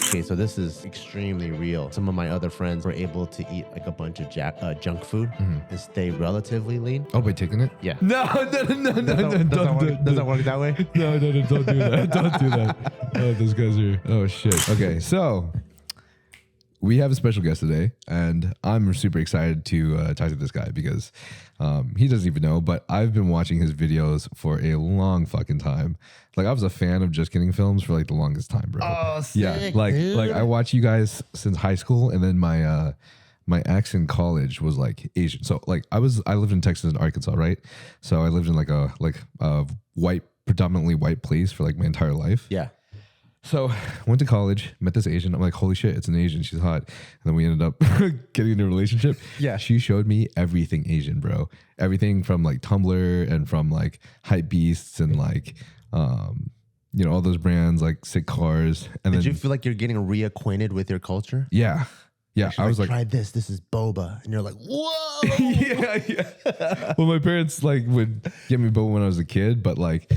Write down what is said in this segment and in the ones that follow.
Okay, so this is extremely real. Some of my other friends were able to eat like a bunch of junk food and stay relatively lean. Oh, by taking it? Yeah. No, Doesn't that work that way? No, don't do that. Don't do that. Oh, those guys are, oh shit. Okay, so we have a special guest today, and I'm super excited to talk to this guy because he doesn't even know, but I've been watching his videos for a long fucking time. Like, I was a fan of JustKiddingFilms for like the longest time, bro. Oh, sick, yeah, like I watched you guys since high school, and then my ex in college was like Asian. So like I lived in Texas and Arkansas, right? So I lived in like a predominantly white place for like my entire life. Yeah. So went to college, met this Asian. I'm like, holy shit, it's an Asian. She's hot. And then we ended up getting into a relationship. Yeah. She showed me everything Asian, bro. Everything from like Tumblr and from like Hype Beasts and like, you know, all those brands like sick cars. And Did you feel like you're getting reacquainted with your culture? Yeah. Yeah. I was like, try this. This is boba. And you're like, whoa. yeah. Well, my parents like would get me boba when I was a kid, but like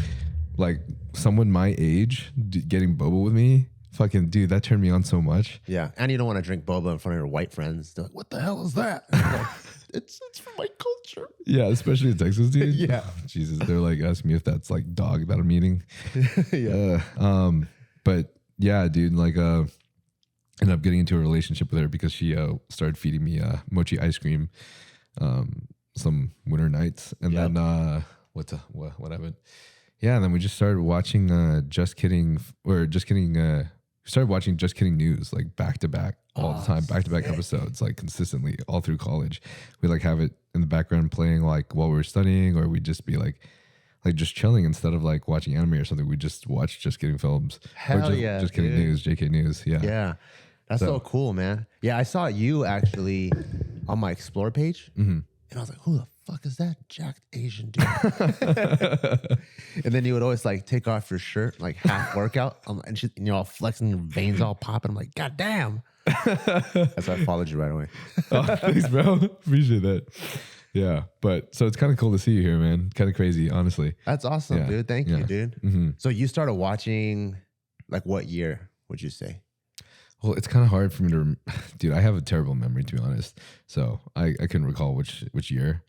someone my age getting boba with me, fucking dude, that turned me on so much. Yeah. And you don't want to drink boba in front of your white friends. They're like, what the hell is that? Like, it's from my culture. Yeah, especially in Texas, dude. Yeah. Jesus, they're like asking me if that's like dog that I'm eating. Yeah. But yeah, dude, like ended up getting into a relationship with her because she started feeding me mochi ice cream some winter nights. And then what happened? Yeah, and then we just started watching we started watching Just Kidding News like back to back all the time, back to back episodes, like consistently all through college. We like have it in the background playing like while we were studying, or we'd just be like just chilling instead of like watching anime or something. We just watch Just Kidding Films. Hell or yeah, Just Kidding News, JK News. Yeah. Yeah. That's so cool, man. Yeah, I saw you actually on my Explore page, and I was like, who the fuck is that jacked Asian dude? And then you would always like take off your shirt, like half workout, and you're all flexing, your veins all popping. I'm like, God damn. That's why I followed you right away. Oh, thanks, bro. Appreciate that. Yeah, but so it's kind of cool to see you here, man. Kind of crazy, honestly. That's awesome, dude. Thank you, dude. Mm-hmm. So you started watching, like, what year would you say? Well, it's kind of hard for me to, dude. I have a terrible memory, to be honest. So I couldn't recall which year.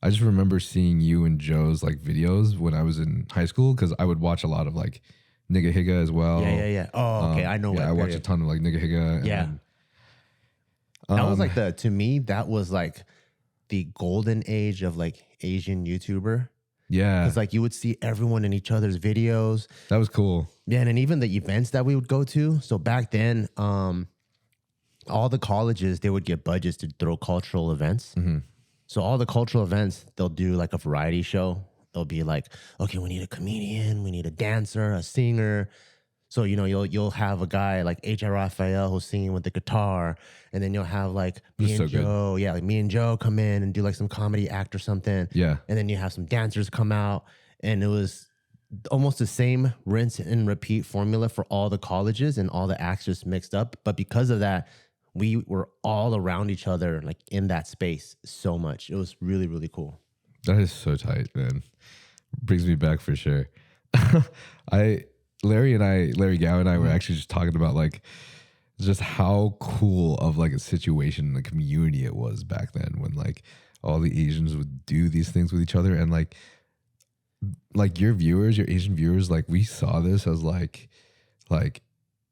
I just remember seeing you and Joe's like videos when I was in high school because I would watch a lot of like Nigga Higa as well. Yeah. Oh, okay. I know. Yeah, I watched a ton of like Nigga Higa. Yeah. That was like to me, that was like the golden age of like Asian YouTuber. Yeah. Because like you would see everyone in each other's videos. That was cool. Yeah. And then even the events that we would go to. So back then, all the colleges, they would get budgets to throw cultural events. Mm-hmm. So all the cultural events, they'll do like a variety show. They'll be like, okay, we need a comedian, we need a dancer, a singer. So, you know, you'll have a guy like H.I. Raphael who's singing with the guitar, and then you'll have like me and Joe. Yeah, like me and Joe come in and do like some comedy act or something. Yeah. And then you have some dancers come out, and it was almost the same rinse and repeat formula for all the colleges, and all the acts just mixed up. But because of that, we were all around each other, like in that space so much. It was really, really cool. That is so tight, man. Brings me back for sure. Larry Gao and I were actually just talking about like just how cool of like a situation in the community it was back then when like all the Asians would do these things with each other, and like your viewers, your Asian viewers, like we saw this as like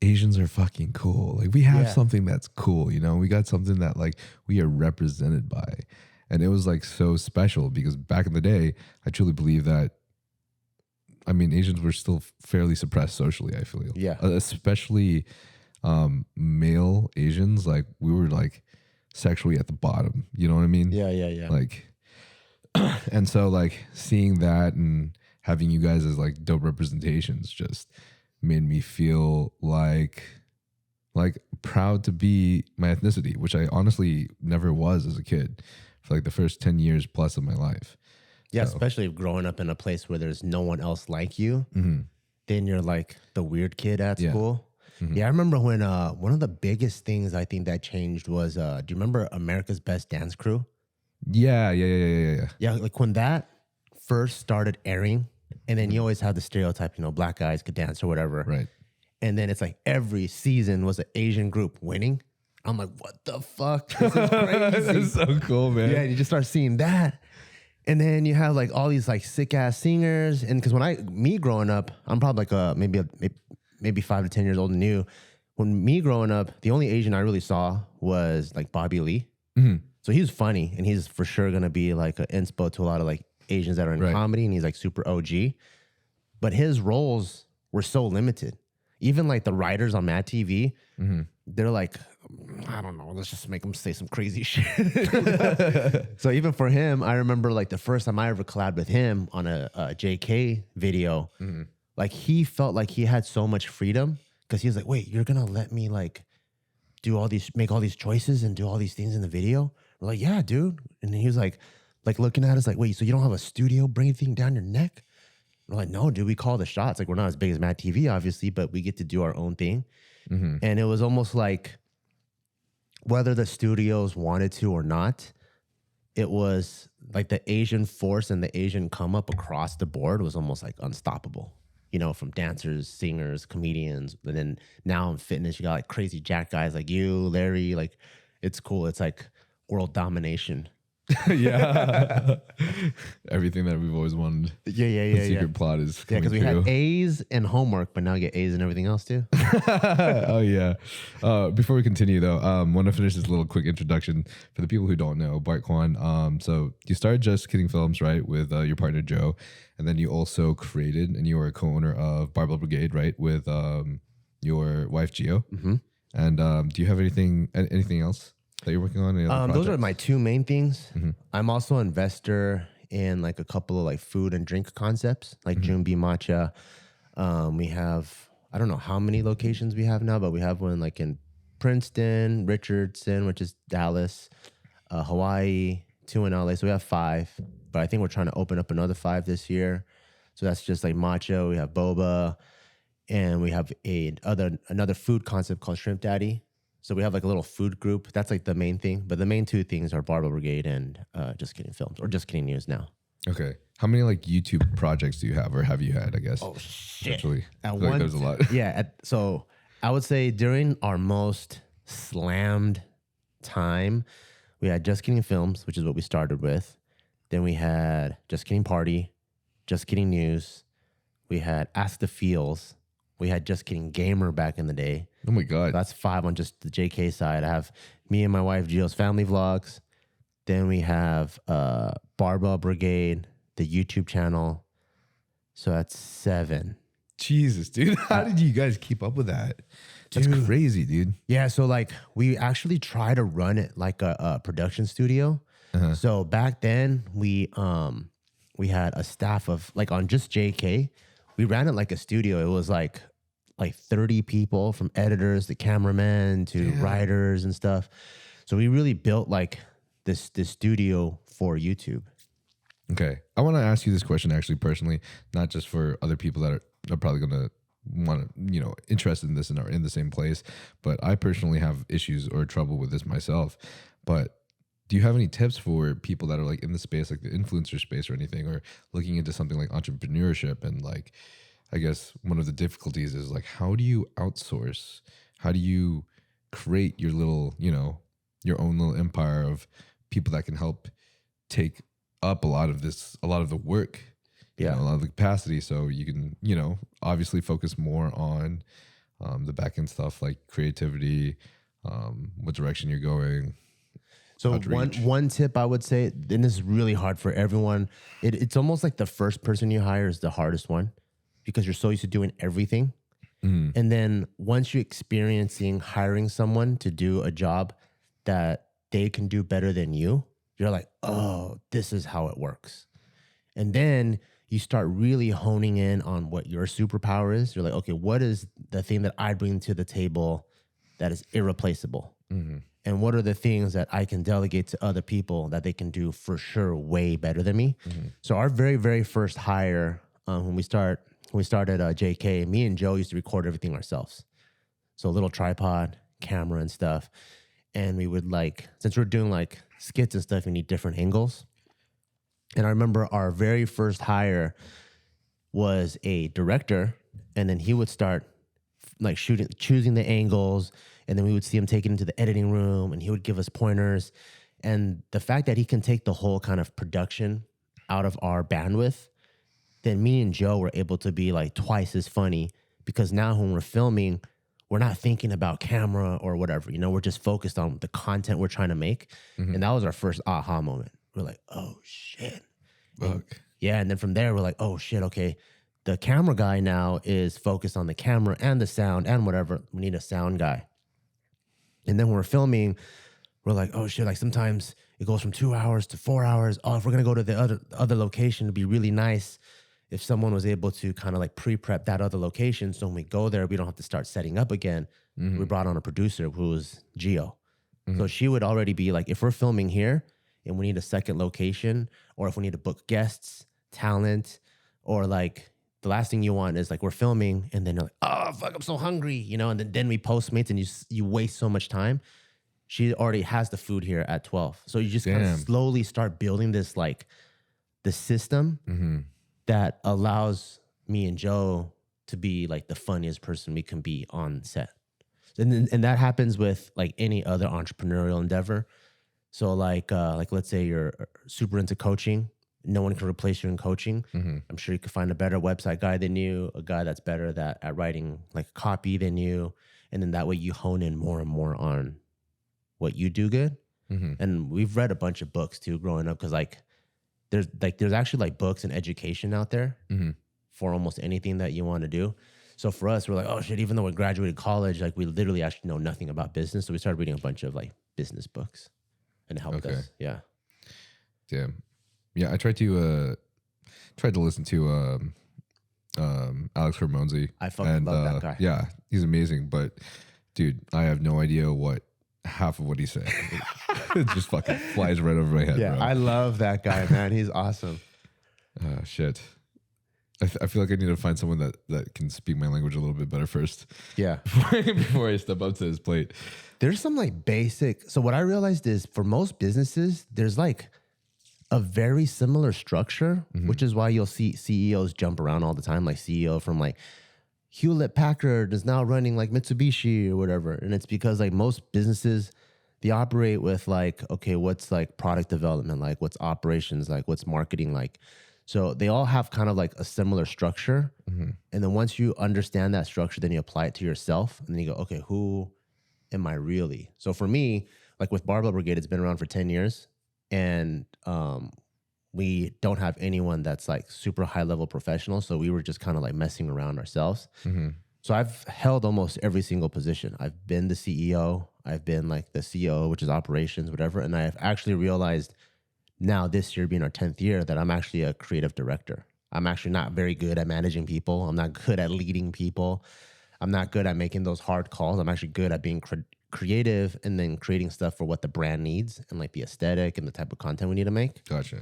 Asians are fucking cool. Like we have something that's cool, you know? We got something that like we are represented by. And it was like so special because back in the day, I truly believe that, I mean, Asians were still fairly suppressed socially, I feel. Yeah. Especially male Asians, like we were like sexually at the bottom. You know what I mean? Yeah. Like, and so like seeing that and having you guys as like dope representations just made me feel like proud to be my ethnicity, which I honestly never was as a kid for like the first 10 years plus of my life. Yeah, so. Especially growing up in a place where there's no one else like you, then you're like the weird kid at school. Mm-hmm. Yeah, I remember when one of the biggest things I think that changed was, do you remember America's Best Dance Crew? Yeah. Yeah, like when that first started airing, and then you always have the stereotype, you know, black guys could dance or whatever. Right. And then it's like every season was an Asian group winning. I'm like, what the fuck? This is crazy. That's so cool, man. Yeah, you just start seeing that. And then you have like all these like sick ass singers. And because me growing up, I'm probably like maybe 5 to 10 years older than you. When me growing up, the only Asian I really saw was like Bobby Lee. So he was funny, and he's for sure gonna be like an inspo to a lot of like Asians that are in comedy, and he's like super OG. But his roles were so limited. Even like the writers on Mad TV, they're like, I don't know, let's just make them say some crazy shit. So even for him, I remember like the first time I ever collabed with him on a JK video, like he felt like he had so much freedom because he was like, wait, you're gonna let me like make all these choices and do all these things in the video? We're like, yeah, dude. And he was like looking at us like, wait, so you don't have a studio bring anything down your neck? We're like, no, dude, we call the shots. Like, we're not as big as Mad TV, obviously, but we get to do our own thing. And it was almost like whether the studios wanted to or not, it was like the Asian force and the Asian come up across the board was almost like unstoppable. You know, from dancers, singers, comedians, and then now in fitness, you got like crazy jack guys like you, Larry. Like, it's cool. It's like world domination. Yeah. Everything that we've always wanted. Yeah. The secret plot is because we true. had A's and homework, but now we get A's and everything else too. Oh yeah. Before we continue though, want to finish this little quick introduction for the people who don't know Bart Kwan. So you started JustKiddingFilms, right, with your partner Joe, and then you also created and you were a co-owner of Barbell Brigade, right, with your wife Gio. And do you have anything else that you're working on? Those are my two main things. I'm also an investor in like a couple of like food and drink concepts, like Junbi Matcha. We have, I don't know how many locations we have now, but we have one like in Princeton, Richardson, which is Dallas, Hawaii, 2 in LA. So we have 5, but I think we're trying to open up another 5 this year. So that's just like matcha. We have boba, and we have another food concept called Shrimp Daddy. So we have like a little food group. That's like the main thing. But the main 2 things are Barbell Brigade and JustKiddingFilms, or Just Kidding News now. Okay. How many like YouTube projects do you have, or have you had, I guess? Oh, shit. Actually, like there's a lot. Yeah. So I would say during our most slammed time, we had JustKiddingFilms, which is what we started with. Then we had Just Kidding Party, Just Kidding News. We had Ask the Feels. We had Just Kidding Gamer back in the day. Oh my God. So that's 5 on just the JK side. I have me and my wife Gio's family vlogs. Then we have Barbell Brigade, the YouTube channel. So that's 7. Jesus, dude. How did you guys keep up with that? That's crazy, dude. Yeah, so like we actually try to run it like a production studio. So back then we had a staff of like on just JK, we ran it like a studio. It was like 30 people, from editors to cameramen to writers and stuff. So we really built like this studio for YouTube. Okay. I want to ask you this question actually personally, not just for other people that are probably going to want to, interested in this and are in the same place, but I personally have issues or trouble with this myself. But do you have any tips for people that are like in the space, like the influencer space or anything, or looking into something like entrepreneurship? And like, I guess one of the difficulties is like, how do you outsource? How do you create your little, your own little empire of people that can help take up a lot of the work, a lot of the capacity, so you can, obviously focus more on the back end stuff like creativity, what direction you're going. So one tip I would say, and this is really hard for everyone, it's almost like the first person you hire is the hardest one, because you're so used to doing everything. And then once you're experiencing hiring someone to do a job that they can do better than you, you're like, oh, this is how it works. And then you start really honing in on what your superpower is. You're like, okay, what is the thing that I bring to the table that is irreplaceable? And what are the things that I can delegate to other people that they can do for sure way better than me? So our very, very first hire, when we started JK, me and Joe used to record everything ourselves. So a little tripod, camera and stuff. And we would since we're doing like skits and stuff, we need different angles. And I remember our very first hire was a director, and then he would start like choosing the angles, and then we would see him take it into the editing room, and he would give us pointers. And the fact that he can take the whole kind of production out of our bandwidth, then me and Joe were able to be like twice as funny, because now when we're filming, we're not thinking about camera or whatever, you know, we're just focused on the content we're trying to make. And that was our first aha moment. We're like, oh shit. And, yeah. And then from there, we're like, oh shit, okay. The camera guy now is focused on the camera and the sound and whatever. We need a sound guy. And then when we're filming, we're like, oh shit, like sometimes it goes from 2 hours to 4 hours. Oh, if we're gonna go to the other location, it'd be really nice if someone was able to kind of like pre-prep that other location. So when we go there, we don't have to start setting up again. We brought on a producer who was Gio. So she would already be like, if we're filming here and we need a second location, or if we need to book guests, talent, or like, the last thing you want is like we're filming and then you're like, oh, fuck, I'm so hungry, you know, and then we Postmates and you waste so much time. She already has the food here at 12. So you just kind of slowly start building this, like the system that allows me and Joe to be like the funniest person we can be on set. And that happens with like any other entrepreneurial endeavor. So like let's say you're super into coaching. No one can replace you in coaching. I'm sure you could find a better website guy than you, a guy that's better at writing like copy than you. And then that way you hone in more and more on what you do good. And we've read a bunch of books too growing up, because there's actually like books and education out there for almost anything that you want to do. So for us, we're like, oh shit, even though we graduated college, like we literally actually know nothing about business. So we started reading a bunch of like business books, and it helped us. Yeah. Damn. Yeah, I tried to listen to Alex Hormozy. I fucking love that guy. Yeah, he's amazing. But dude, I have no idea what half of what he said. It just fucking flies right over my head. Yeah, bro. I love that guy, man. He's awesome. Shit. I feel like I need to find someone that can speak my language a little bit better first. Yeah. Before I step up to his plate. There's some like basic. So what I realized is for most businesses, there's like a very similar structure, which is why you'll see CEOs jump around all the time. Like CEO from like Hewlett Packard is now running like Mitsubishi or whatever. And it's because like most businesses, they operate with like, okay, what's like product development, like what's operations, like what's marketing like. So they all have kind of like a similar structure. And then once you understand that structure, then you apply it to yourself. And then you go, okay, who am I really? So for me, like with Barbell Brigade, it's been around for 10 years. And we don't have anyone that's like super high level professional. So we were just kind of like messing around ourselves. So I've held almost every single position. I've been the CEO. I've been like the COO, which is operations, whatever. And I've actually realized now this year being our 10th year that I'm actually a creative director. I'm actually not very good at managing people. I'm not good at leading people. I'm not good at making those hard calls. I'm actually good at being creative and then creating stuff for what the brand needs and like the aesthetic and the type of content we need to make. Gotcha.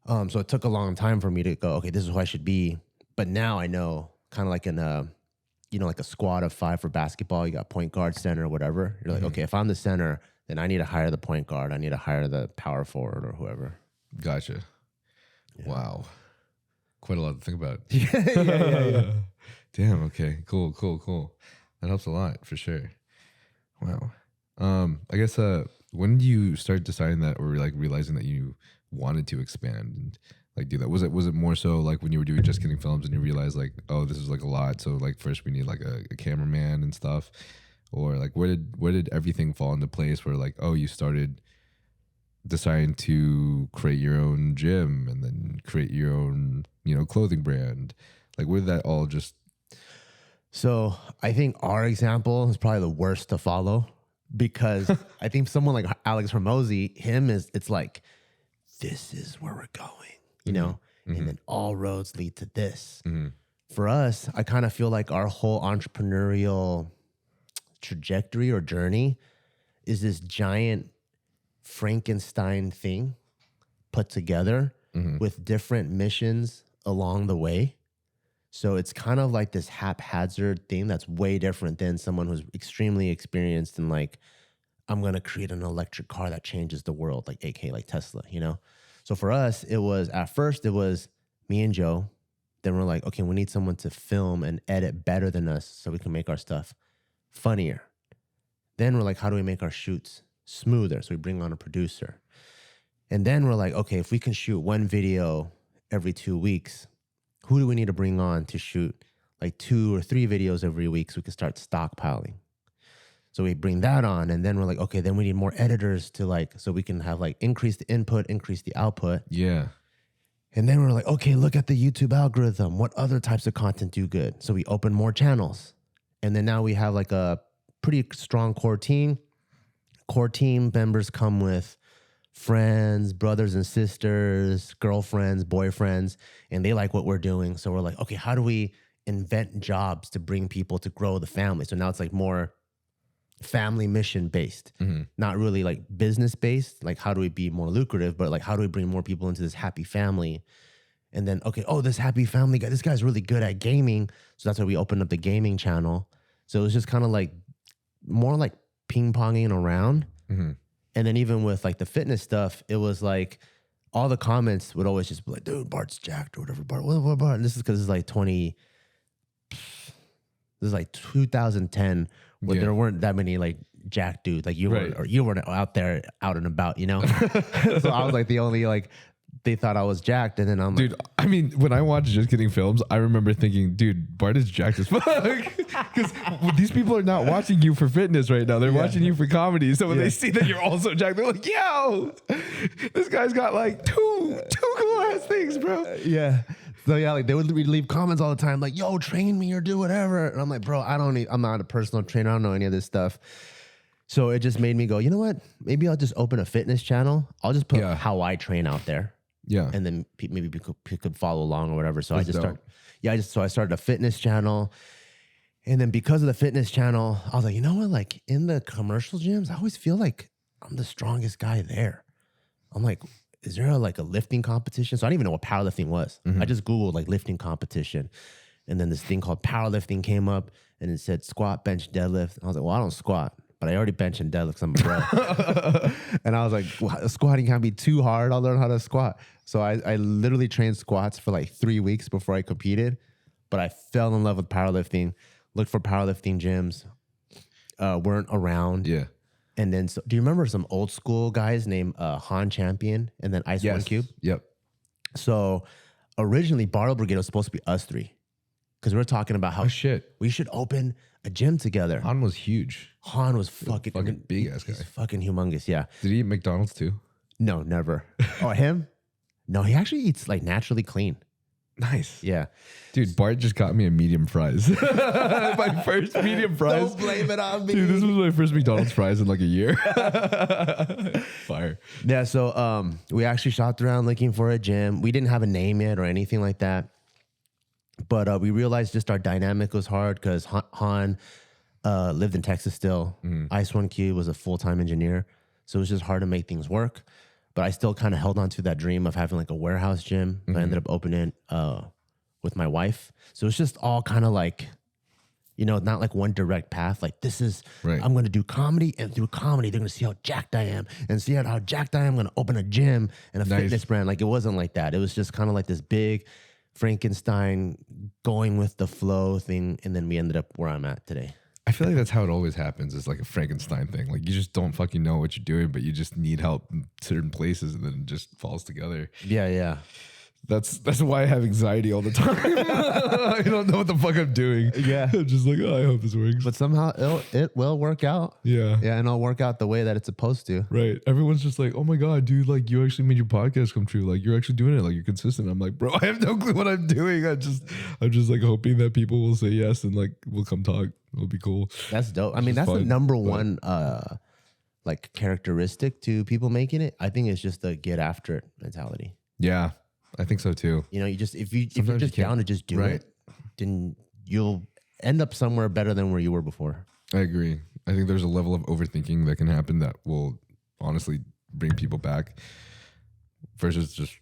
So it took a long time for me to go, okay, this is who I should be. But now I know, kind of like in a, you know, like a squad of 5 for basketball, you got point guard, center, whatever. You're like, okay, if I'm the center, then I need to hire the point guard. I need to hire the power forward or whoever. Gotcha. Yeah. Wow. Quite a lot to think about. Yeah. Damn. Okay. Cool. That helps a lot for sure. Wow. I guess when did you start deciding that, or like realizing that you wanted to expand and like do that? Was it more so like when you were doing JustKiddingFilms and you realized like, oh, this is like a lot, so like first we need like a cameraman and stuff? Or like where did everything fall into place where like, oh, you started deciding to create your own gym and then create your own, you know, clothing brand? Like where did that all just... So I think our example is probably the worst to follow, because I think someone like Alex Hormozy, it's like, this is where we're going, you know, and then all roads lead to this. For us, I kind of feel like our whole entrepreneurial trajectory or journey is this giant Frankenstein thing put together with different missions along the way. So it's kind of like this haphazard thing that's way different than someone who's extremely experienced in like, I'm going to create an electric car that changes the world, like AK, like Tesla, you know? So for us, at first it was me and Joe Then we're like, okay, we need someone to film and edit better than us so we can make our stuff funnier. Then we're like, how do we make our shoots smoother? So we bring on a producer. And then we're like, okay, if we can shoot one video every 2 weeks, who do we need to bring on to shoot like 2 or 3 videos every week so we can start stockpiling? So we bring that on, and then we're like, okay, then we need more editors to like, so we can have like increase the input, increase the output. Yeah. And then we're like, okay, look at the YouTube algorithm. What other types of content do good? So we open more channels. And then now we have like a pretty strong core team. Core team members come with friends, brothers and sisters, girlfriends, boyfriends, and they like what we're doing. So we're like, okay, how do we invent jobs to bring people to grow the family? So now it's like more family mission based, not really like business based. Like, how do we be more lucrative, but like, how do we bring more people into this happy family? And then, okay, oh, this happy family guy, this guy's really good at gaming. So that's why we opened up the gaming channel. So it was just kind of like more like ping ponging around. And then even with like the fitness stuff, it was like all the comments would always just be like, dude, Bart's jacked or whatever. Bart. And this is because it's like 2010, where there weren't that many like jack dudes like you were, or you weren't out there out and about, you know? So I was like the only like, they thought I was jacked, and then I'm dude, like, I mean, when I watch Just Kidding Films, I remember thinking, dude, Bart is jacked as fuck. Because these people are not watching you for fitness right now. They're watching you for comedy. So when they see that you're also jacked, they're like, yo, this guy's got like two cool ass things, bro. Yeah. So yeah, like they would leave comments all the time, like, yo, train me or do whatever. And I'm like, bro, I'm not a personal trainer. I don't know any of this stuff. So it just made me go, you know what? Maybe I'll just open a fitness channel. I'll just put how I train out there. Yeah. And then maybe people could follow along or whatever. So I started a fitness channel. And then because of the fitness channel, I was like, you know what? Like in the commercial gyms, I always feel like I'm the strongest guy there. I'm like, is there a lifting competition? So I didn't even know what powerlifting was. I just Googled like lifting competition. And then this thing called powerlifting came up and it said squat, bench, deadlift. And I was like, well, I don't squat, but I already bench and deadlift because I'm a bro. And I was like, well, squatting can't be too hard. I'll learn how to squat. So I literally trained squats for like 3 weeks before I competed. But I fell in love with powerlifting, looked for powerlifting gyms, weren't around. Yeah. And then, so, do you remember some old school guys named Han Champion and then Ice One Cube? Yep. So originally, Barbell Brigade was supposed to be us three. Because we were talking about how we should open a gym together. Han was huge. Han was fucking big ass guy. Fucking humongous, yeah. Did he eat McDonald's too? No, never. Oh, him? No, he actually eats like naturally clean. Nice. Yeah. Dude, Bart just got me a medium fries. My first medium fries. Don't blame it on me. Dude, this was my first McDonald's fries in like a year. Fire. Yeah, so we actually shopped around looking for a gym. We didn't have a name yet or anything like that. But we realized just our dynamic was hard because Han lived in Texas still. Ice One Cube was a full-time engineer. So it was just hard to make things work. But I still kind of held on to that dream of having like a warehouse gym. I ended up opening with my wife. So it's just all kind of like, you know, not like one direct path. Like this is, I'm going to do comedy, and through comedy, they're going to see how jacked I am, and see how jacked I am. I'm going to open a gym and a fitness brand. Like it wasn't like that. It was just kind of like this big Frankenstein going with the flow thing. And then we ended up where I'm at today. I feel like that's how it always happens. It's like a Frankenstein thing. Like you just don't fucking know what you're doing, but you just need help in certain places, and then it just falls together. Yeah, yeah. That's why I have anxiety all the time. I don't know what the fuck I'm doing. Yeah. I'm just like, oh, I hope this works. But somehow it will work out. Yeah. Yeah, and it'll work out the way that it's supposed to. Right. Everyone's just like, oh my God, dude, like you actually made your podcast come true. Like you're actually doing it. Like you're consistent. I'm like, bro, I have no clue what I'm doing. I'm just like hoping that people will say yes and like we'll come talk. It'll be cool. That's dope. I mean, that's the number one like characteristic to people making it. I think it's just the get after it mentality. Yeah. I think so too. You know, you just if you're just down to just do it, then you'll end up somewhere better than where you were before. I agree. I think there's a level of overthinking that can happen that will honestly bring people back versus just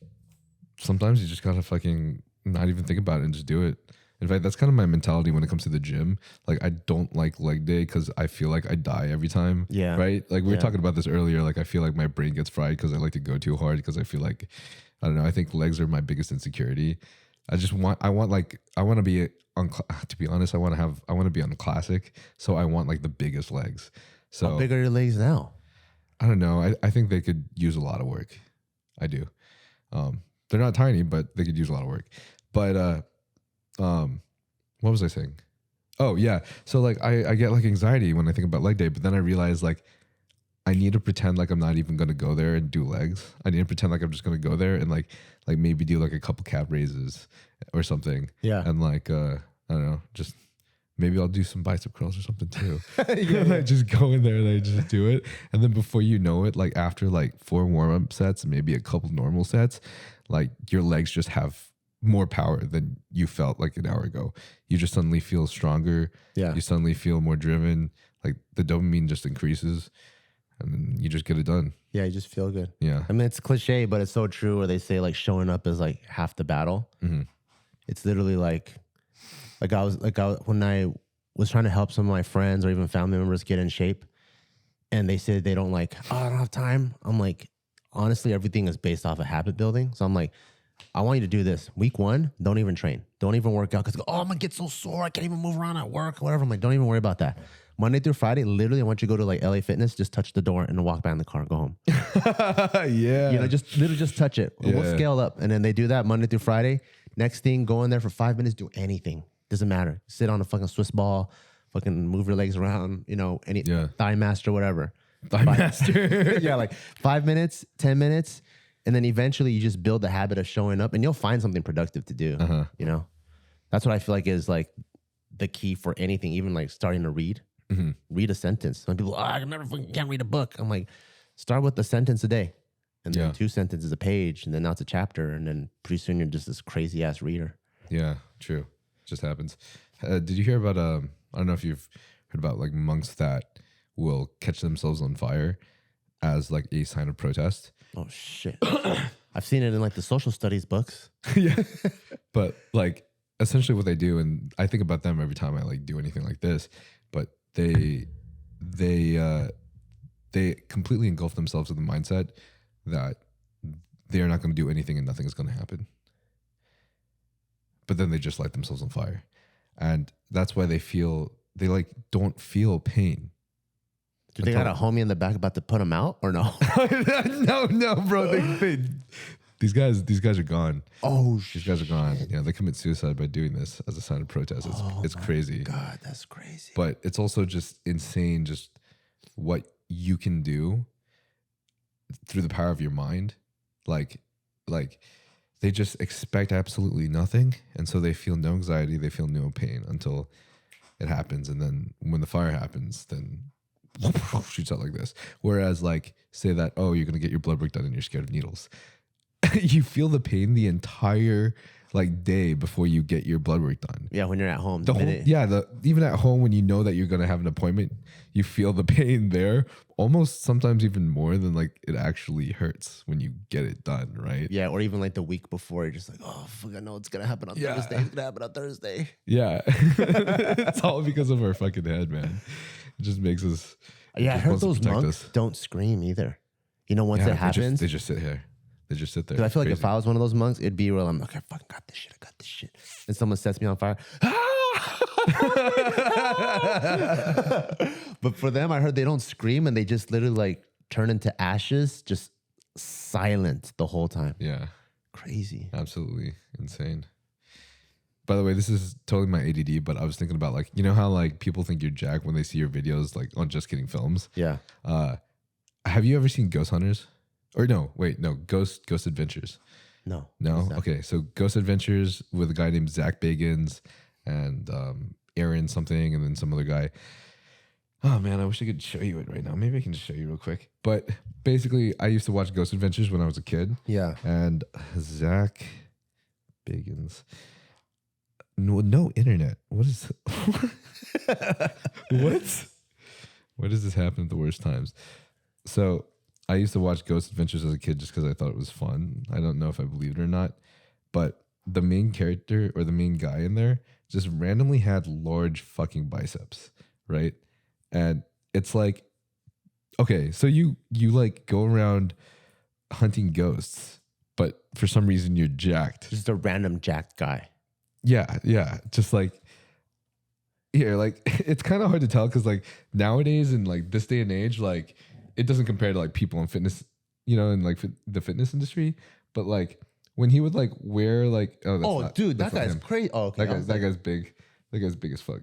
sometimes you just gotta fucking not even think about it and just do it. In fact, that's kind of my mentality when it comes to the gym. Like I don't like leg day because I feel like I die every time. Yeah. Right? Like we were talking about this earlier. Like I feel like my brain gets fried because I like to go too hard because I feel like I don't know. I think legs are my biggest insecurity. I want to be on, to be honest, I want to be on the classic. So I want like the biggest legs. So how big are your legs now? I don't know. I think they could use a lot of work. I do. They're not tiny, but they could use a lot of work. But what was I saying? Oh yeah. So like I get like anxiety when I think about leg day, but then I realize like I need to pretend like I'm not even gonna go there and do legs. I need to pretend like I'm just gonna go there and like maybe do like a couple calf raises or something. Yeah. And like I don't know, just maybe I'll do some bicep curls or something too. And I just go in there and I just do it. And then before you know it, like after like 4 warm-up sets, maybe a couple normal sets, like your legs just have more power than you felt like an hour ago. You just suddenly feel stronger. Yeah. You suddenly feel more driven. Like the dopamine just increases and then you just get it done. Yeah, you just feel good. Yeah. I mean, it's cliche, but it's so true where they say like showing up is like half the battle. Mm-hmm. It's literally like when I was trying to help some of my friends or even family members get in shape and they said they don't like, oh, I don't have time. I'm like, honestly, everything is based off of habit building. So I'm like, I want you to do this. Week 1, don't even train. Don't even work out. Because, oh, I'm going to get so sore. I can't even move around at work or whatever. I'm like, don't even worry about that. Monday through Friday, literally, I want you to go to like LA Fitness, just touch the door and then walk back in the car and go home. Yeah. You know, just literally just touch it. Yeah. We'll scale up. And then they do that Monday through Friday. Next thing, go in there for 5 minutes, do anything. Doesn't matter. Sit on a fucking Swiss ball, fucking move your legs around, you know, any thigh master, whatever. Thigh master. Yeah, like 5 minutes, 10 minutes. And then eventually you just build the habit of showing up and you'll find something productive to do. You know, that's what I feel like is like the key for anything, even like starting to read. Read a sentence. Some people, I never fucking can't read a book. I'm like, start with a sentence a day. And then 2 sentences a page. And then now it's a chapter. And then pretty soon you're just this crazy ass reader. Yeah, true. Just happens. Did you hear about, I don't know if you've heard about like monks that will catch themselves on fire as like a sign of protest. Oh shit. I've seen it in like the social studies books. Yeah. But like essentially what they do, and I think about them every time I like do anything like this, but they completely engulf themselves in the mindset that they are not going to do anything and nothing is going to happen. But then they just light themselves on fire. And that's why they like don't feel pain. Do they got a homie in the back about to put them out or no? no, bro. These guys are gone. Oh, these guys are gone. Yeah, they commit suicide by doing this as a sign of protest. It's crazy. God, that's crazy. But it's also just insane, just what you can do through the power of your mind. Like they just expect absolutely nothing, and so they feel no anxiety, they feel no pain until it happens, and then when the fire happens, then shoots out like this. Whereas like say that, oh, you're gonna get your blood work done and you're scared of needles. You feel the pain the entire like day before you get your blood work done. Yeah, when you're at home. Even at home when you know that you're gonna have an appointment, you feel the pain there almost sometimes even more than like it actually hurts when you get it done, right? Yeah, or even like the week before, you're just like, oh fuck, I know it's gonna happen on Thursday. It's gonna happen on Thursday. Yeah. It's all because of our fucking head, man. It just makes us. Yeah, I heard those monks don't scream either. You know, once it happens, they just sit here. They just sit there. I feel like if I was one of those monks, it'd be real. I'm like, I fucking got this shit. I got this shit. And someone sets me on fire. But for them, I heard they don't scream and they just literally like turn into ashes, just silent the whole time. Yeah. Crazy. Absolutely insane. By the way, this is totally my ADD, but I was thinking about like, you know how like people think you're Jack when they see your videos like on JustKiddingFilms? Yeah. Have you ever seen Ghost Hunters? Or no, Ghost Adventures. No. Okay, so Ghost Adventures with a guy named Zach Bagans and Aaron something, and then some other guy. Oh man, I wish I could show you it right now. Maybe I can just show you real quick. But basically, I used to watch Ghost Adventures when I was a kid. Yeah. And Zach Bagans. No internet. What is what? Why does this happen at the worst times? So I used to watch Ghost Adventures as a kid just because I thought it was fun. I don't know if I believed it or not, but the main character or the main guy in there just randomly had large fucking biceps, right? And it's like, okay, so you like go around hunting ghosts, but for some reason you're jacked. Just a random jacked guy. Yeah. Just like, here, like it's kind of hard to tell because like nowadays in like this day and age, like it doesn't compare to like people in fitness, you know, in like the fitness industry. But like when he would like wear like, dude, that guy's crazy. Oh, okay. That guy's big. That guy's big as fuck.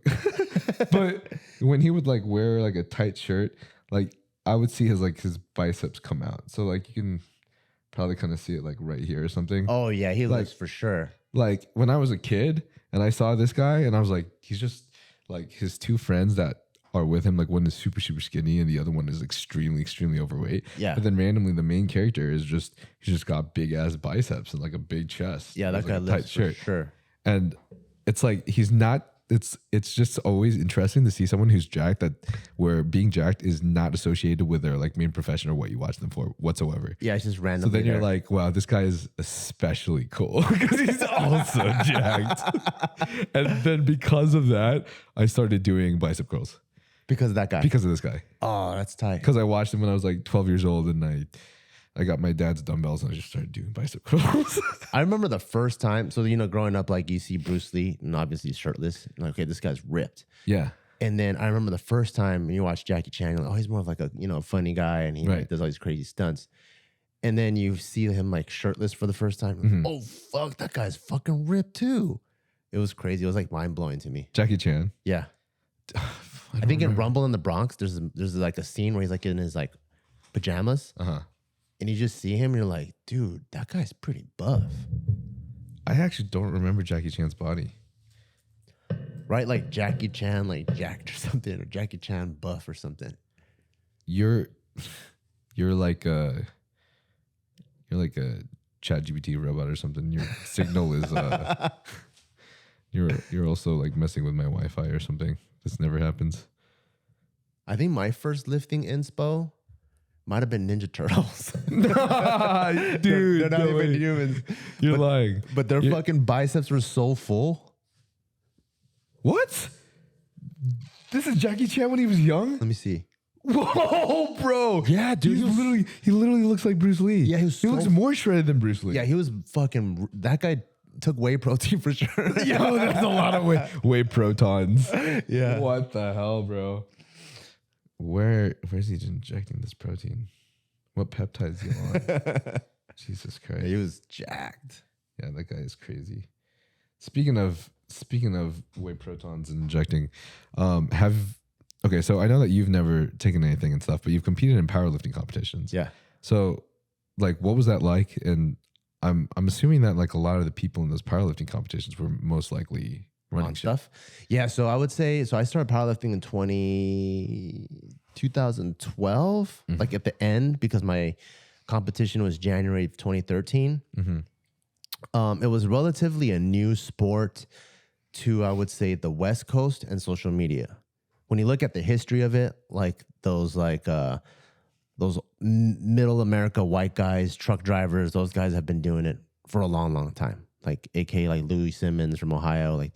But when he would like wear like a tight shirt, like I would see his biceps come out. So like you can probably kind of see it like right here or something. Oh yeah, he looks for sure. Like when I was a kid and I saw this guy and I was like, he's just like his two friends that are with him. Like one is super, super skinny and the other one is extremely, extremely overweight. Yeah. But then randomly the main character is he's just got big ass biceps and like a big chest. Yeah, that guy looks for sure. And it's like, he's not, it's just always interesting to see someone who's jacked where being jacked is not associated with their like main profession or what you watch them for whatsoever. Yeah, it's just random. So then you're like, wow, this guy is especially cool because he's also jacked. And then because of that, I started doing bicep curls. Because of that guy? Because of this guy. Oh, that's tight. Because I watched him when I was like 12 years old and I got my dad's dumbbells and I just started doing bicep curls. I remember the first time. So, you know, growing up, like you see Bruce Lee and obviously he's shirtless. And like, okay, this guy's ripped. Yeah. And then I remember the first time you watch Jackie Chan, you're like, oh, he's more of like a, you know, funny guy and he like, does all these crazy stunts. And then you see him like shirtless for the first time. Mm-hmm. Oh, fuck, that guy's fucking ripped too. It was crazy. It was like mind blowing to me. Jackie Chan. Yeah. I think in Rumble in the Bronx, there's like a scene where he's like in his like pajamas. Uh-huh. And you just see him and you're like, dude, that guy's pretty buff. I actually don't remember Jackie Chan's body. Right? Like Jackie Chan, like jacked or something, or Jackie Chan buff or something. You're like a ChatGPT robot or something. Your signal is you're also like messing with my Wi-Fi or something. This never happens. I think my first lifting inspo might have been Ninja Turtles. Dude, they're not even humans. You're lying. But their fucking biceps were so full. What? This is Jackie Chan when he was young? Let me see. Whoa, bro. Yeah, dude. He literally looks like Bruce Lee. Yeah, he looks more shredded than Bruce Lee. Yeah, he was fucking, that guy took whey protein for sure. Yo, that's a lot of whey protons. Yeah. What the hell, bro? Where's he injecting this protein? What peptides is he on? Jesus Christ. Yeah, he was jacked. Yeah, that guy is crazy. Speaking of whey protons and injecting, okay, so I know that you've never taken anything and stuff, but you've competed in powerlifting competitions. Yeah. So, like, what was that like? And I'm assuming that like a lot of the people in those powerlifting competitions were most likely running stuff. Yeah, so I would say, so I started powerlifting in 2012, like at the end, because my competition was January of 2013. Mm-hmm. It was relatively a new sport to, I would say, the West Coast and social media. When you look at the history of it, like those middle America white guys, truck drivers, those guys have been doing it for a long, long time. Like AK, like Louis Simmons from Ohio, like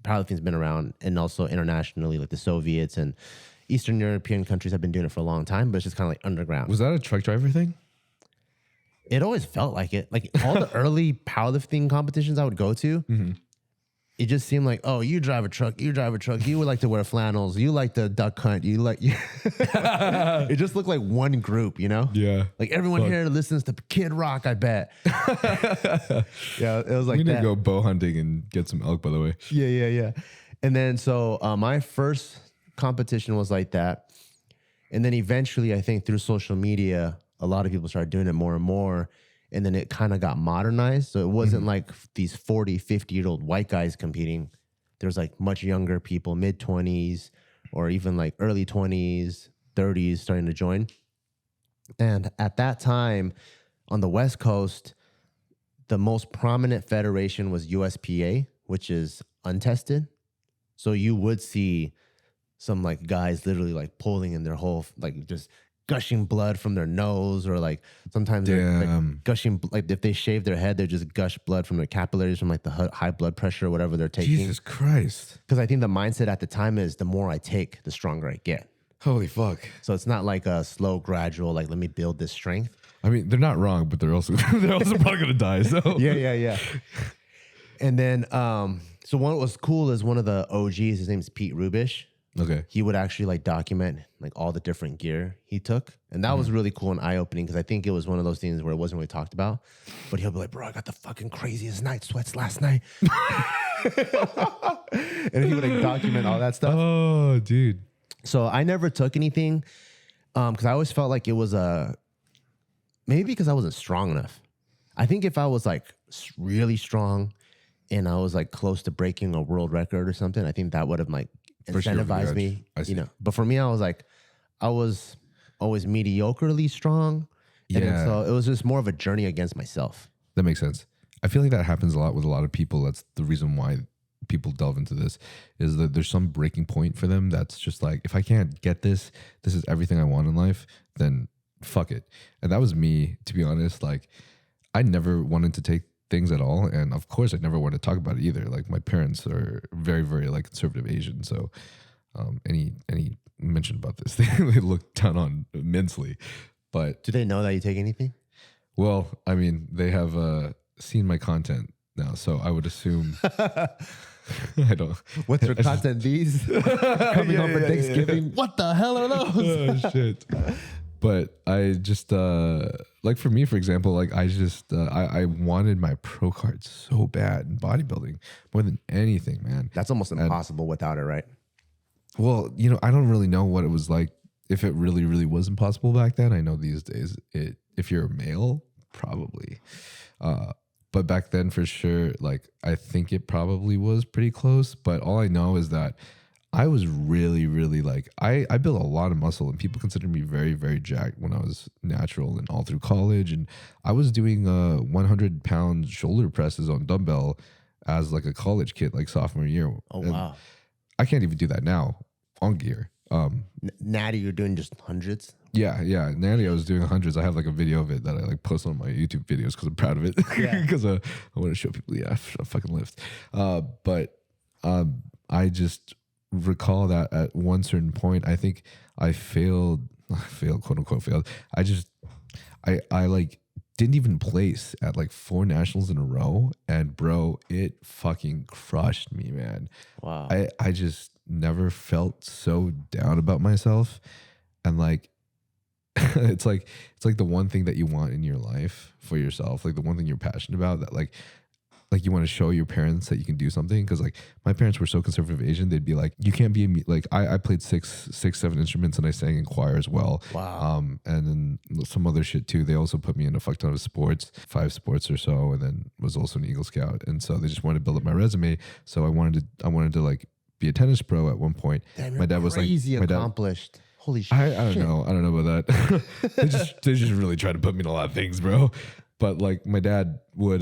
powerlifting's been around, and also internationally, like the Soviets and Eastern European countries have been doing it for a long time, but it's just kind of like underground. Was that a truck driver thing? It always felt like it. Like all the early powerlifting competitions I would go to, it just seemed like, oh, you drive a truck, you would like to wear flannels, you like to duck hunt, it just looked like one group, you know? Yeah. Like everyone here listens to Kid Rock, I bet. Yeah, it was like we need that. to go bow hunting and get some elk, by the way. Yeah. And then so my first competition was like that. And then eventually, I think through social media, a lot of people started doing it more and more. And then it kind of got modernized. So it wasn't like these 40, 50-year-old white guys competing. There's like much younger people, mid-20s or even like early 20s, 30s starting to join. And at that time on the West Coast, the most prominent federation was USPA, which is untested. So you would see some like guys literally like pulling in their whole, like just gushing blood from their nose, or like sometimes they're like gushing, like if they shave their head, they just gush blood from their capillaries from like the high blood pressure or whatever they're taking. Jesus Christ. Because I think the mindset at the time is the more I take, the stronger I get. Holy fuck. So it's not like a slow, gradual, like let me build this strength. I mean, they're not wrong, but they're also probably gonna die. So Yeah. And then, so what was cool is one of the OGs. His name's Pete Rubish. Okay. He would actually like document like all the different gear he took. And that was really cool and eye-opening because I think it was one of those things where it wasn't really talked about. But he'll be like, bro, I got the fucking craziest night sweats last night. And he would like document all that stuff. Oh, dude. So I never took anything because I always felt like it was maybe because I wasn't strong enough. I think if I was like really strong and I was like close to breaking a world record or something, I think that would have like incentivized me, you know. But for me, I was always mediocrely strong. Yeah. And so it was just more of a journey against myself. That makes sense. I feel like that happens a lot with a lot of people. That's the reason why people delve into this, is that there's some breaking point for them that's just like, if I can't get this is everything I want in life, then fuck it. And that was me, to be honest. Like, I never wanted to take things at all, and of course I never wanted to talk about it either. Like, my parents are very, very like conservative Asian, so any mention about this they look down on immensely. But do they know that you take anything? Well, I mean, they have seen my content now, so I would assume. I don't. What's your content? These coming home for Thanksgiving. What the hell are those? Oh, shit. But I just like, for me, for example, like I wanted my pro card so bad in bodybuilding more than anything, man. That's almost impossible without it, right? Well, you know, I don't really know what it was like, if it really, really was impossible back then. I know these days, if you're a male, probably. But back then, for sure, like, I think it probably was pretty close. But all I know is that I was really, really like, I built a lot of muscle, and people considered me very, very jacked when I was natural and all through college. And I was doing 100-pound shoulder presses on dumbbell as like a college kid, like sophomore year. Oh, and wow. I can't even do that now on gear. Natty, you're doing just hundreds? Yeah. Natty, I was doing hundreds. I have like a video of it that I like post on my YouTube videos because I'm proud of it. Because I want to show people, I fucking lift. But I just recall that at one certain point, I think I failed, quote unquote failed. I like didn't even place at like 4 nationals in a row, and bro, it fucking crushed me, man. Wow. I just never felt so down about myself. And like, it's like the one thing that you want in your life for yourself, like the one thing you're passionate about, that like you want to show your parents that you can do something. Because like, my parents were so conservative Asian, they'd be like, you can't be like, I played 7 instruments, and I sang in choir as well. Wow. And then some other shit too. They also put me in a fuck ton of sports, 5 sports or so, and then was also an Eagle Scout. And so they just wanted to build up my resume. So I wanted to like be a tennis pro at one point. Damn, my dad was like, accomplished. Holy shit. I don't know about that. they just really tried to put me in a lot of things, bro. But like, my dad would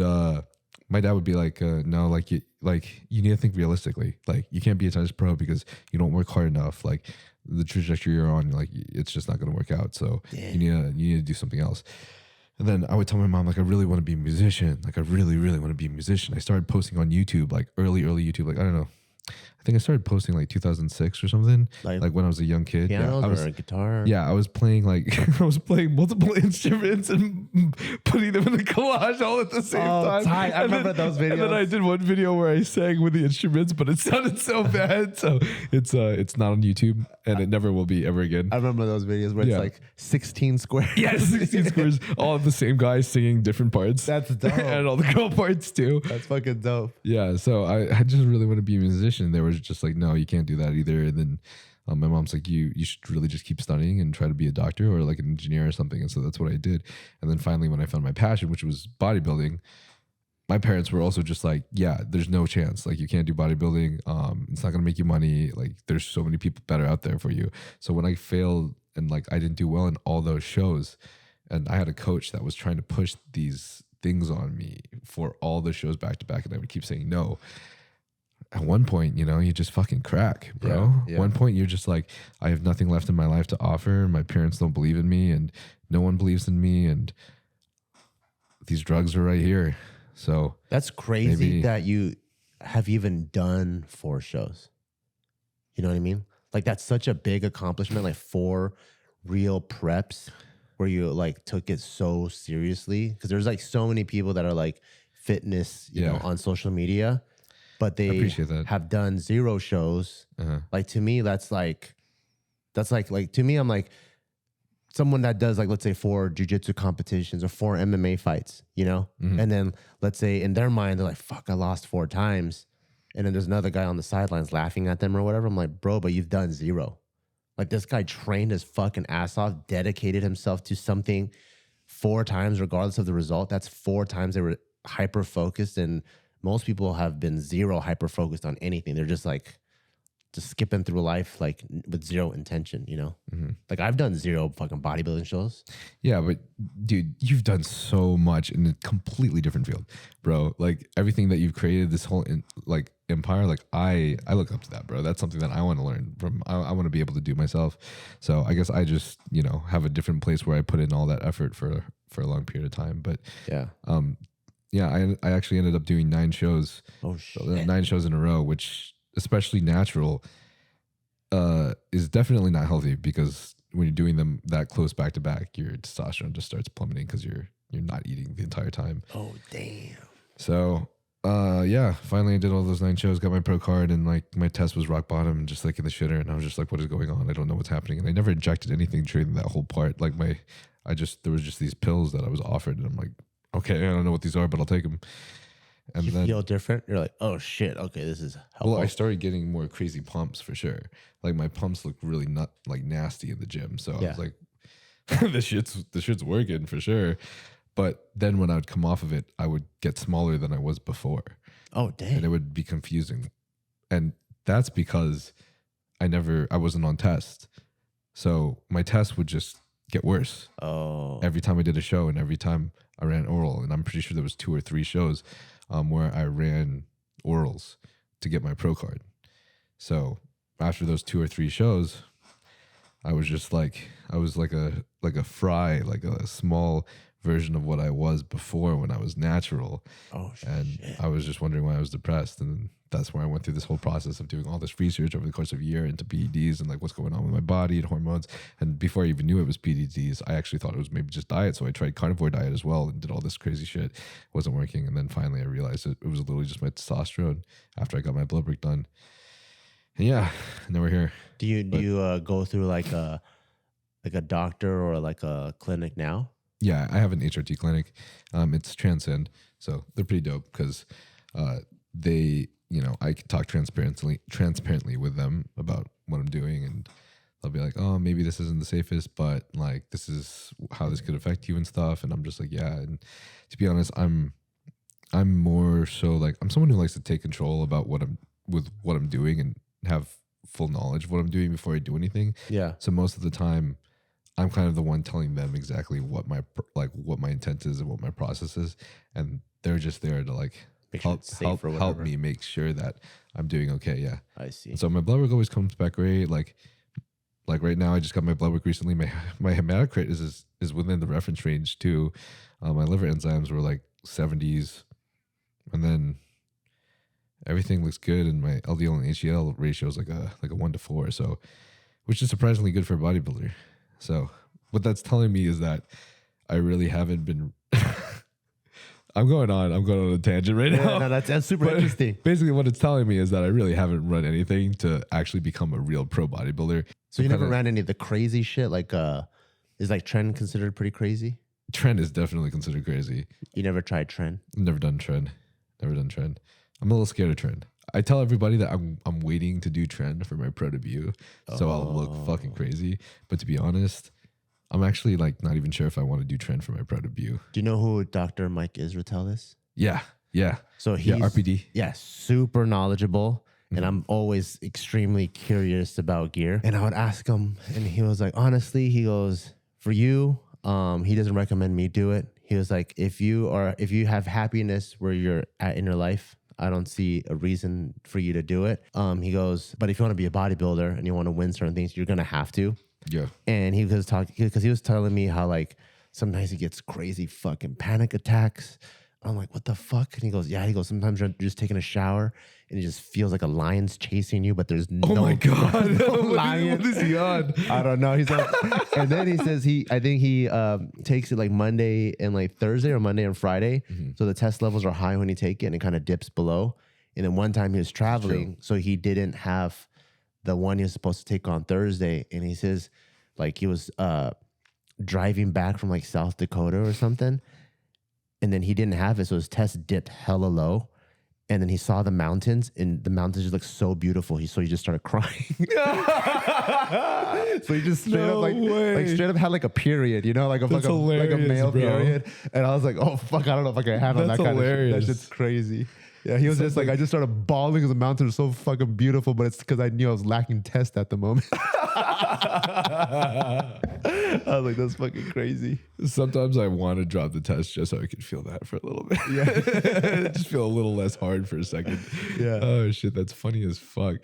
be like, no, like you need to think realistically. Like, you can't be a tennis pro because you don't work hard enough. Like, the trajectory you're on, like, it's just not going to work out. So you need to do something else. And then I would tell my mom, like, I really want to be a musician. Like, I really, really want to be a musician. I started posting on YouTube, like early YouTube. Like, I don't know. I think I started posting like 2006 or something, like when I was a young kid. Pianos or a guitar? Yeah, I was playing like multiple instruments and putting them in the collage all at the same time. I remember those videos. And then I did one video where I sang with the instruments, but it sounded so bad. So it's not on YouTube, and it never will be ever again. I remember those videos where it's like 16 squares. Yeah, 16 squares, all of the same guy singing different parts. That's dope. And all the girl parts too. That's fucking dope. Yeah, so I just really want to be a musician. They were just like, no, you can't do that either. And then my mom's like, you should really just keep studying and try to be a doctor or like an engineer or something. And so that's what I did. And then finally, when I found my passion, which was bodybuilding, my parents were also just like, yeah, there's no chance. Like, you can't do bodybuilding. It's not going to make you money. Like, there's so many people better out there for you. So when I failed and like I didn't do well in all those shows, and I had a coach that was trying to push these things on me for all the shows back to back, and I would keep saying no. At one point, you know, you just fucking crack, bro. Yeah. At one point, you're just like, I have nothing left in my life to offer. My parents don't believe in me, and no one believes in me, and these drugs are right here. So that's crazy that you have even done 4 shows. You know what I mean? Like, that's such a big accomplishment. Like, 4 real preps where you like took it so seriously? Because there's like so many people that are like fitness, you know, on social media, but they have done 0 shows. Like to me, that's like to me, I'm like someone that does like, let's say 4 jiu-jitsu competitions or 4 MMA fights, you know? And then let's say in their mind, they're like, fuck, I lost 4 times. And then there's another guy on the sidelines laughing at them or whatever. I'm like, bro, but you've done 0. Like this guy trained his fucking ass off, dedicated himself to something 4 times, regardless of the result. That's 4 times they were hyper focused. And most people have been 0 hyper focused on anything. They're just like, just skipping through life like with 0 intention, you know? Like I've done 0 fucking bodybuilding shows. Yeah, but dude, you've done so much in a completely different field, bro. Like everything that you've created, this whole like empire, like I look up to that, bro. That's something that I want to learn from. I want to be able to do myself. So I guess I just, you know, have a different place where I put in all that effort for a long period of time. But I actually ended up doing 9 shows. Oh shit. 9 shows in a row, which especially natural is definitely not healthy, because when you're doing them that close back to back, your testosterone just starts plummeting because you're not eating the entire time. Oh damn. So finally I did all those 9 shows, got my pro card, and like my test was rock bottom and just like in the shitter, and I was just like, what is going on? I don't know what's happening. And I never injected anything during that whole part. Like there was just these pills that I was offered, and I'm like, okay, I don't know what these are, but I'll take them. And you feel different? You're like, oh shit, okay, this is helpful. Well, I started getting more crazy pumps for sure. Like my pumps look really nasty in the gym. So I was like, the shit's working for sure. But then when I would come off of it, I would get smaller than I was before. Oh damn. And it would be confusing. And that's because I wasn't on test. So my test would just get worse. Oh. Every time I did a show and every time I ran oral. And I'm pretty sure there was 2 or 3 shows where I ran orals to get my pro card. So after those 2 or 3 shows, I was like a fry, like a small version of what I was before when I was natural. Oh shit. And I was just wondering why I was depressed. And that's where I went through this whole process of doing all this research over the course of a year into PEDs and like what's going on with my body and hormones. And before I even knew it was PEDs, I actually thought it was maybe just diet. So I tried carnivore diet as well and did all this crazy shit. It wasn't working. And then finally I realized it was literally just my testosterone after I got my blood work done. And yeah, and then we're here. Do you go through like a doctor or like a clinic now? Yeah, I have an HRT clinic. It's Transcend. So they're pretty dope because they, you know, I can talk transparently with them about what I'm doing, and they'll be like, oh, maybe this isn't the safest, but like this is how this could affect you and stuff. And I'm just like, yeah. And to be honest, I'm more so like, I'm someone who likes to take control about what I'm doing and have full knowledge of what I'm doing before I do anything. Yeah. So most of the time, I'm kind of the one telling them exactly what my intent is and what my process is, and they're just there to like help me make sure that I'm doing okay. Yeah, I see. And so my blood work always comes back great. Like right now, I just got my blood work recently. My hematocrit is within the reference range too. My liver enzymes were like 70s, and then everything looks good, and my LDL and HDL ratio is like a 1:4. So, which is surprisingly good for a bodybuilder. So what that's telling me is that I really haven't been. I'm going on a tangent right now. No, that's super interesting. Basically, what it's telling me is that I really haven't run anything to actually become a real pro bodybuilder. So you never ran any of the crazy shit? Like, is like tren considered pretty crazy? Tren is definitely considered crazy. You never tried tren? Never done tren. I'm a little scared of tren. I tell everybody that I'm waiting to do tren for my pro debut, so I'll look fucking crazy. But to be honest, I'm actually like not even sure if I want to do tren for my pro debut. Do you know who Dr. Mike Israetel is? Yeah. So he's RPD. Yeah, super knowledgeable. And I'm always extremely curious about gear. And I would ask him, and he was like, honestly, he goes, for you, he doesn't recommend me do it. He was like, if you have happiness where you're at in your life, I don't see a reason for you to do it. He goes, but if you want to be a bodybuilder and you want to win certain things, you're gonna have to. Yeah. And he was talking because he was telling me how like sometimes he gets crazy fucking panic attacks. I'm like, what the fuck? And he goes, yeah. He goes, sometimes you're just taking a shower and it just feels like a lion's chasing you, but there's no. Oh my God. No lion. What is he on? I don't know. He's like, and then he says I think he takes it like Monday and like Thursday or Monday and Friday. So the test levels are high when he take it and it kind of dips below. And then one time he was traveling, so he didn't have the one he was supposed to take on Thursday. And he says like he was driving back from like South Dakota or something. And then he didn't have it, so his test dipped hella low. And then he saw the mountains, and the mountains just looked so beautiful. So he just started crying. So he just straight up like straight up had like a period, you know, like a male period. And I was like, oh fuck, I don't know if I can handle that kind of shit. That shit's crazy. Yeah, he was just like, I just started bawling because the mountains are so fucking beautiful, but it's because I knew I was lacking test at the moment. I was like, that's fucking crazy. Sometimes I want to drop the test just so I could feel that for a little bit. Yeah. Just feel a little less hard for a second. Yeah. Oh shit, that's funny as fuck.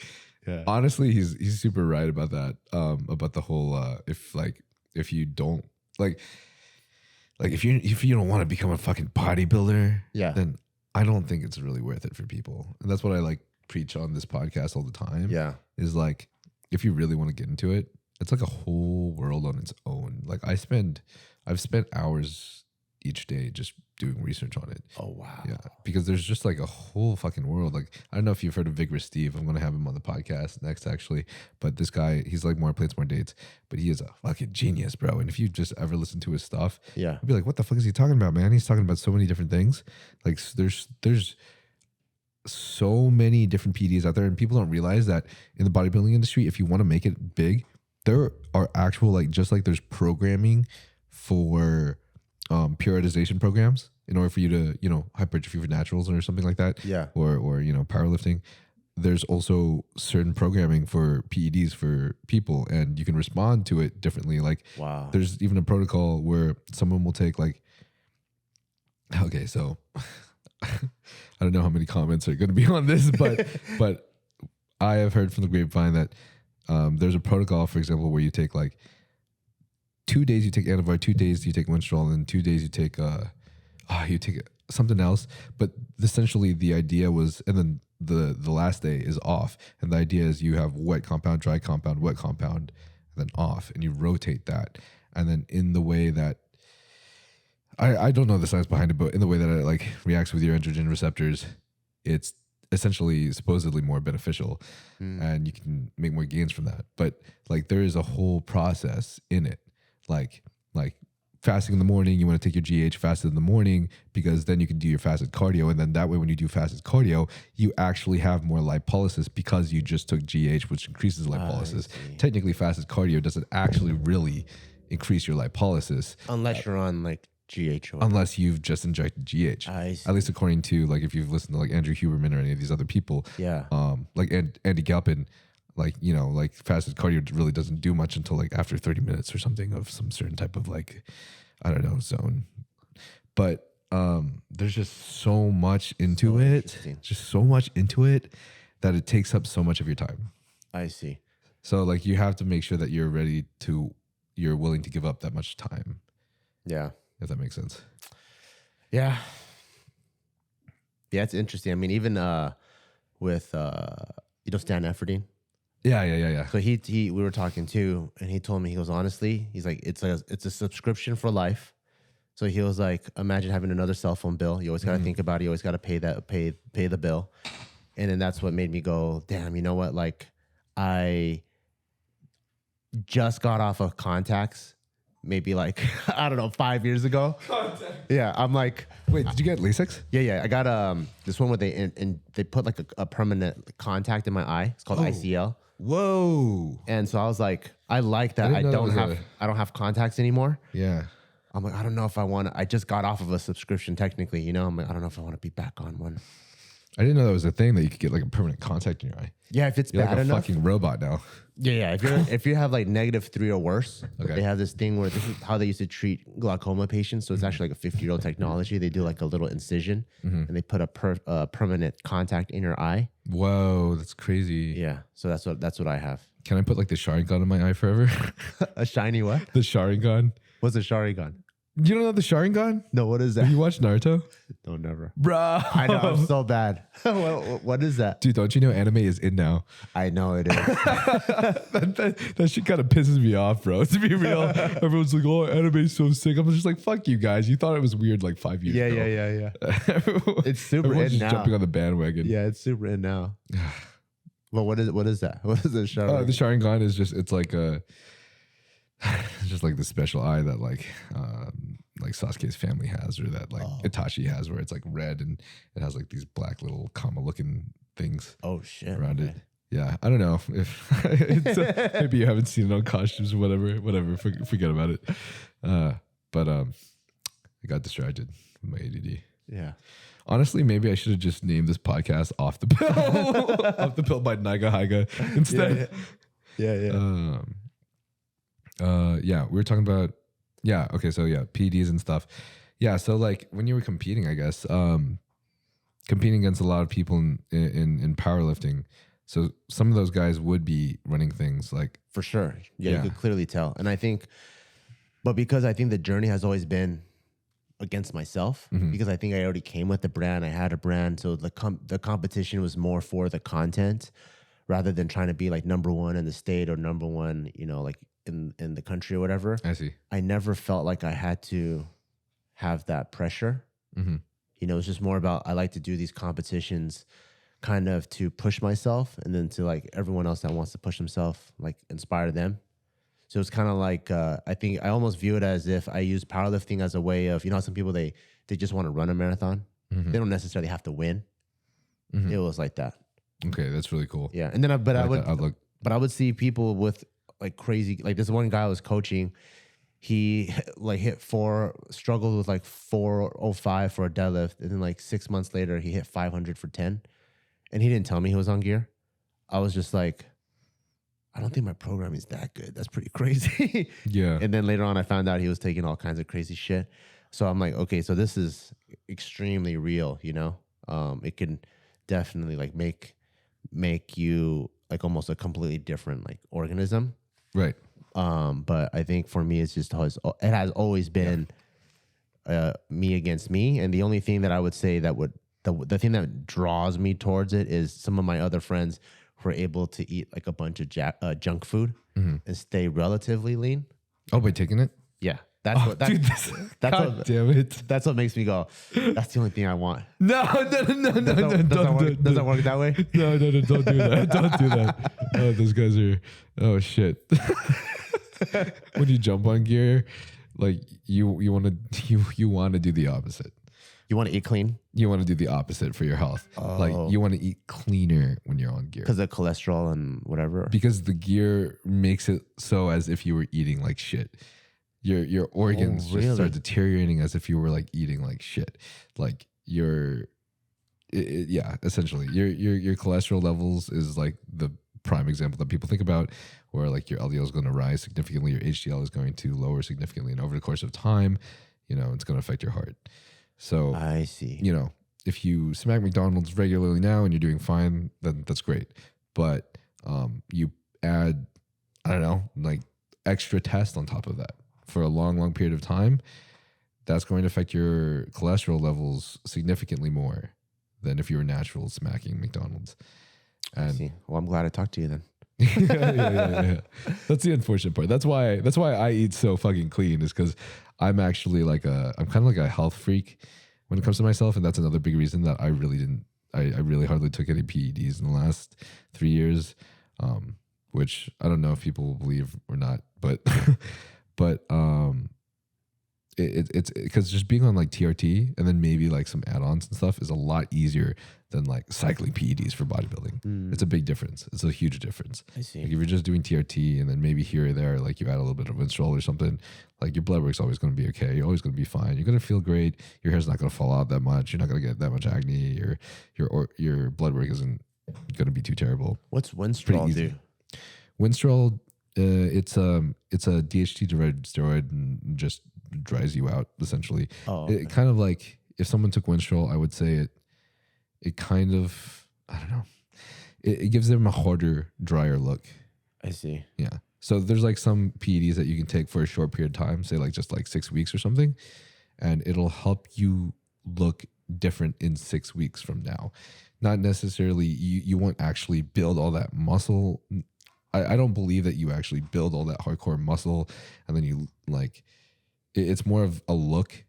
Yeah. Honestly, he's super right about that. About the whole if you don't if you don't want to become a fucking bodybuilder, then I don't think it's really worth it for people. And that's what I like preach on this podcast all the time. Yeah. Is like, if you really want to get into it, it's like a whole world on its own. Like I've spent hours each day just doing research on it. Oh, wow. Yeah. Because there's just like a whole fucking world. Like, I don't know if you've heard of Vigorous Steve. I'm going to have him on the podcast next, actually. But this guy, he's like More Plates, More Dates. But he is a fucking genius, bro. And if you just ever listen to his stuff, you'll be like, what the fuck is he talking about, man? He's talking about so many different things. Like, there's so many different PDs out there. And people don't realize that in the bodybuilding industry, if you want to make it big, there are actual, like, just like there's programming for periodization programs in order for you to, you know, hypertrophy for naturals or something like that. Yeah. Or you know, powerlifting. There's also certain programming for PEDs for people, and you can respond to it differently. Like, wow. There's even a protocol where someone will take like, okay, so I don't know how many comments are going to be on this, but I have heard from the grapevine that there's a protocol, for example, where you take like 2 days you take Anavar, 2 days you take Winstrol, and 2 days you take something else. But essentially the idea was, and then the last day is off. And the idea is you have wet compound, dry compound, wet compound, and then off, and you rotate that. And then in the way that I don't know the science behind it, but in the way that it like reacts with your androgen receptors, it's essentially supposedly more beneficial, and you can make more gains from that. But like there is a whole process in it. Like fasting in the morning, you want to take your GH fasted in the morning because then you can do your fasted cardio. And then that way, when you do fasted cardio, you actually have more lipolysis because you just took GH, which increases lipolysis. Technically, fasted cardio doesn't actually really increase your lipolysis. Unless you're on like GH. Unless you've just injected GH. At least according to like, if you've listened to like Andrew Huberman or any of these other people. Yeah. Like Andy Galpin. Like, you know, like fasted cardio really doesn't do much until like after 30 minutes or something of some certain type of like, I don't know, zone. But there's just so much into it, that it takes up so much of your time. I see. So like you have to make sure that you're willing to give up that much time. Yeah. If that makes sense. Yeah. Yeah, it's interesting. I mean, even with, you know, Stan Efferding. Yeah. So we were talking too, and he told me, he goes, honestly, he's like, it's a subscription for life. So he was like, imagine having another cell phone bill. You always got to think about it. You always got to pay the bill. And then that's what made me go, damn, you know what? Like I just got off of contacts, maybe like, I don't know, 5 years ago. Yeah. I'm like, wait, did you get LASIK? Yeah. I got this one where they put like a permanent contact in my eye. It's called ICL. Whoa. And so I was like, I like that. I don't have contacts anymore. Yeah. I'm like, I don't know if I want to. I just got off of a subscription technically, you know. I'm like, I don't know if I want to be back on one. I didn't know that was a thing that you could get like a permanent contact in your eye. Yeah, if it's bad enough. You're like a fucking robot now. Yeah. If you have like -3 or worse, they have this thing where this is how they used to treat glaucoma patients. So it's actually like a 50-year-old technology. They do like a little incision and they put a permanent contact in your eye. Whoa, that's crazy. Yeah, so that's what I have. Can I put like the Sharingan in my eye forever? A shiny what? The Sharingan. What's a Sharingan? You don't know the Sharingan? No, what is that? Have you watched Naruto? No, never. Bro. I know, I'm so bad. What is that? Dude, don't you know anime is in now? I know it is. that shit kind of pisses me off, bro. To be real, everyone's like, "Oh, anime's so sick." I'm just like, "Fuck you guys! You thought it was weird like 5 years ago." Yeah. It's super Everyone's in just now. jumping on the bandwagon. Yeah, it's super in now. Well, what is that? What is the Sharingan? The Sharingan is just it's like a it's just like the special eye that like Sasuke's family has, or that like Itachi has, where it's like red and it has like these black little comma looking things. Oh shit! Around it. Yeah, I don't know if maybe you haven't seen it on costumes or whatever. Forget about it. But I got distracted with my ADD. Yeah. Honestly, maybe I should have just named this podcast "Off the Pill," "Off the Pill" by Naiga Haiga instead. Yeah. Yeah, we were talking about PEDs and stuff. Yeah, so like when you were competing, I guess competing against a lot of people in powerlifting. So some of those guys would be running things like for sure. Yeah, you could clearly tell. And I think, but because I think the journey has always been against myself, because I think I already came with the brand. I had a brand, so the competition was more for the content rather than trying to be like number one in the state or number one, like in the country or whatever. I see. I never felt like I had to have that pressure. It's just more about I like to do these competitions kind of to push myself, and then to like everyone else that wants to push themselves, like inspire them. So it's kind of like I think I almost view it as if I use powerlifting as a way of, how some people they just want to run a marathon. They don't necessarily have to win. It was like that. Okay, that's really cool. Yeah, and then I would see people with like crazy, like this one guy I was coaching. He like struggled with like 405 for a deadlift, and then like 6 months later he hit 500 for 10. And he didn't tell me he was on gear. I was just like, I don't think my programming is that good. That's pretty crazy. Yeah. And then later on, I found out he was taking all kinds of crazy shit. So I'm like, okay, so this is extremely real, It can definitely like make you like almost a completely different like organism. Right. But I think for me, it has always been me against me. And the only thing that I would say that would, the thing that draws me towards it is some of my other friends who are able to eat like a bunch of junk food and stay relatively lean. Oh, by taking it? Yeah. That's damn it. That's what makes me go, that's the only thing I want. No. Doesn't work that way? No, don't do that. Don't do that. Oh, those guys are, oh shit. When you jump on gear, like you want to do the opposite. You want to eat clean? You want to do the opposite for your health. Like you want to eat cleaner when you're on gear. Because of cholesterol and whatever? Because the gear makes it so as if you were eating like shit. Your organs just start deteriorating as if you were like eating like shit. Like essentially your cholesterol levels is like the prime example that people think about, where like your LDL is going to rise significantly, your HDL is going to lower significantly, and over the course of time, it's going to affect your heart. So I see. If you smack McDonald's regularly now and you're doing fine, then that's great. But you add, I don't know, like extra test on top of that for a long period of time, that's going to affect your cholesterol levels significantly more than if you were natural smacking McDonald's. And I see. Well, I'm glad I talked to you then. Yeah. That's the unfortunate part. That's why I eat so fucking clean, is because I'm actually I'm kind of like a health freak when it comes to myself, and that's another big reason that I really hardly took any PEDs in the last 3 years, which I don't know if people will believe or not, but it's because just being on like TRT and then maybe like some add-ons and stuff is a lot easier than like cycling PEDs for bodybuilding. It's a big difference. It's a huge difference. I see. Like if you're just doing TRT and then maybe here or there, like you add a little bit of Winstrol or something, like your blood work's always going to be okay. You're always going to be fine. You're going to feel great. Your hair's not going to fall out that much. You're not going to get that much acne. Your blood work isn't going to be too terrible. What's Winstrol do? Winstrol, it's a DHT derived steroid and just dries you out essentially. It kind of like if someone took Winstrol, I would say it kind of, I don't know, it gives them a harder, drier look. I see. Yeah. So there's like some PEDs that you can take for a short period of time, say like just like 6 weeks or something, and it'll help you look different in 6 weeks from now. Not necessarily, you won't actually build all that muscle. I don't believe that you actually build all that hardcore muscle and then you like, it's more of a look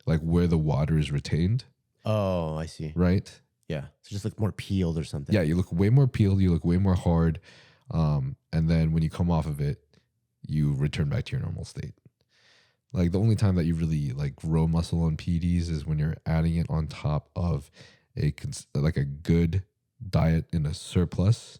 like where the water is retained. Oh, I see. Right? Yeah. So just look more peeled or something. Yeah, you look way more peeled, you look way more hard. And then when you come off of it, you return back to your normal state. Like the only time that you really like grow muscle on PEDs is when you're adding it on top of a good diet in a surplus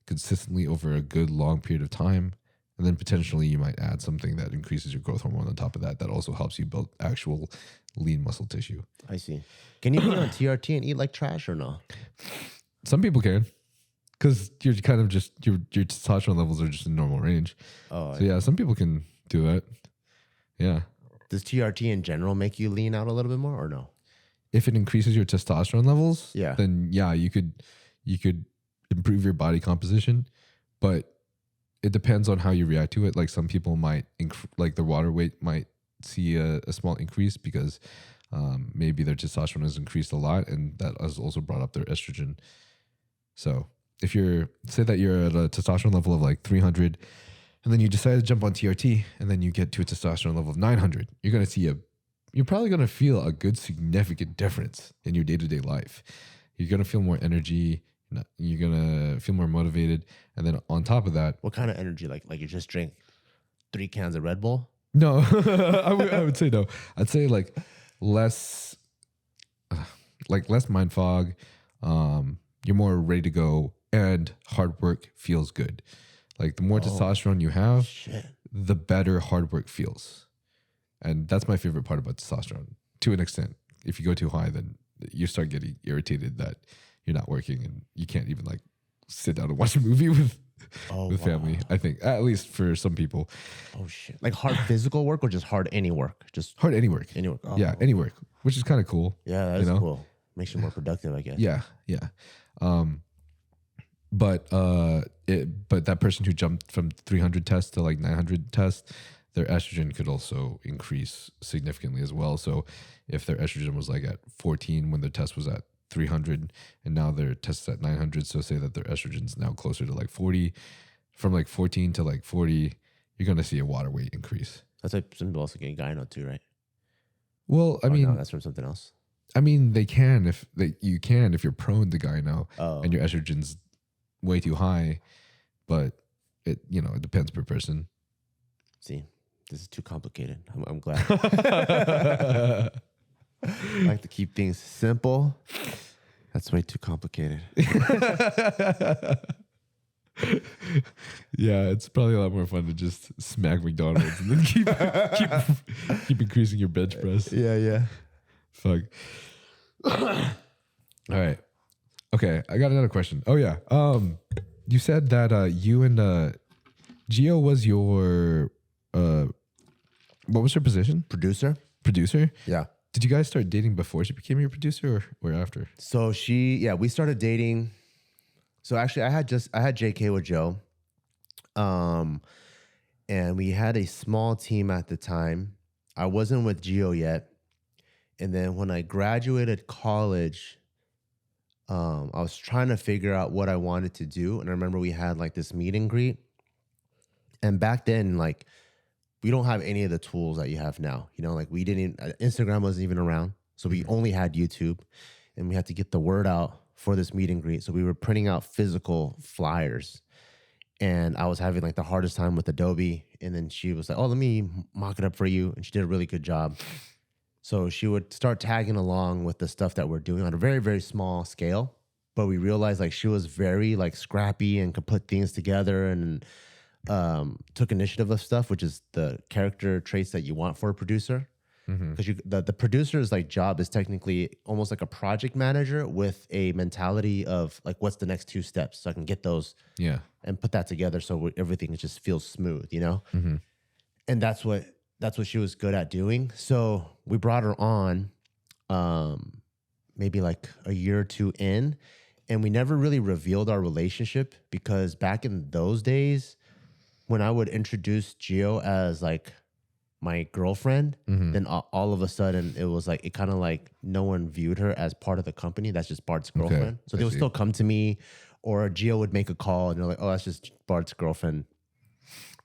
consistently over a good long period of time. And then potentially you might add something that increases your growth hormone on top of that. That also helps you build actual lean muscle tissue. I see. Can you be on TRT and eat like trash or no? Some people can, because you're kind of just, your testosterone levels are just in normal range. Oh, so yeah, some people can do it. Yeah. Does TRT in general make you lean out a little bit more or no? If it increases your testosterone levels, yeah, then yeah, you could improve your body composition, but it depends on how you react to it. Like some people might, like their water weight might see a small increase because maybe their testosterone has increased a lot, and that has also brought up their estrogen. So if say that you're at a testosterone level of like 300, and then you decide to jump on TRT, and then you get to a testosterone level of 900, you're probably going to feel a good significant difference in your day-to-day life. You're going to feel more energy. You're going to feel more motivated. And then on top of that... What kind of energy? Like you just drink 3 cans of Red Bull? No, I would say no. I'd say like less mind fog. You're more ready to go, and hard work feels good. Like the more testosterone you have, the better hard work feels. And that's my favorite part about testosterone, to an extent. If you go too high, then you start getting irritated that you're not working and you can't even like sit down and watch a movie with family. I think, at least for some people. Oh shit! Like hard physical work or just hard any work? Just hard any work. Any work. Oh. Yeah, any work, which is kind of cool. Yeah, that is cool. Makes you more productive, I guess. Yeah. But that person who jumped from 300 tests to like 900 tests, their estrogen could also increase significantly as well. So if their estrogen was like at 14 when their test was at 300, and now their test is at 900, so say that their estrogen's now closer to like 40, from like 14 to like 40, you're going to see a water weight increase. That's like some people also get gyno too, right? Well, I mean... No, that's from something else. I mean, you can if you're prone to gyno and your estrogen's way too high, but it depends per person. See, this is too complicated. I'm glad. I like to keep things simple. That's way too complicated. Yeah, it's probably a lot more fun to just smack McDonald's and then keep increasing your bench press. Yeah. Fuck. All right. Okay, I got another question. Oh yeah. You said that you and Gio was your what was her position? Producer. Yeah. Did you guys start dating before she became your producer or after? So we started dating. So actually I had JK with Joe. And we had a small team at the time. I wasn't with Gio yet. And then when I graduated college, I was trying to figure out what I wanted to do. And I remember we had like this meet and greet. And back then, like, we don't have any of the tools that you have now. Like Instagram wasn't even around. So we only had YouTube, and we had to get the word out for this meet and greet. So we were printing out physical flyers, and I was having like the hardest time with Adobe. And then she was like, "Oh, let me mock it up for you." And she did a really good job. So she would start tagging along with the stuff that we're doing on a very, very small scale. But we realized like she was very like scrappy and could put things together and took initiative of stuff, which is the character traits that you want for a producer. Because the producer's like job is technically almost like a project manager with a mentality of like, what's the next 2 steps so I can get those and put that together so everything just feels smooth, And that's what she was good at doing. So we brought her on maybe like a year or 2 in, and we never really revealed our relationship because back in those days, when I would introduce Gio as like my girlfriend, then all of a sudden it was like, it kind of like no one viewed her as part of the company. That's just Bart's girlfriend. So they would still come to me, or Gio would make a call and they're like, oh, that's just Bart's girlfriend,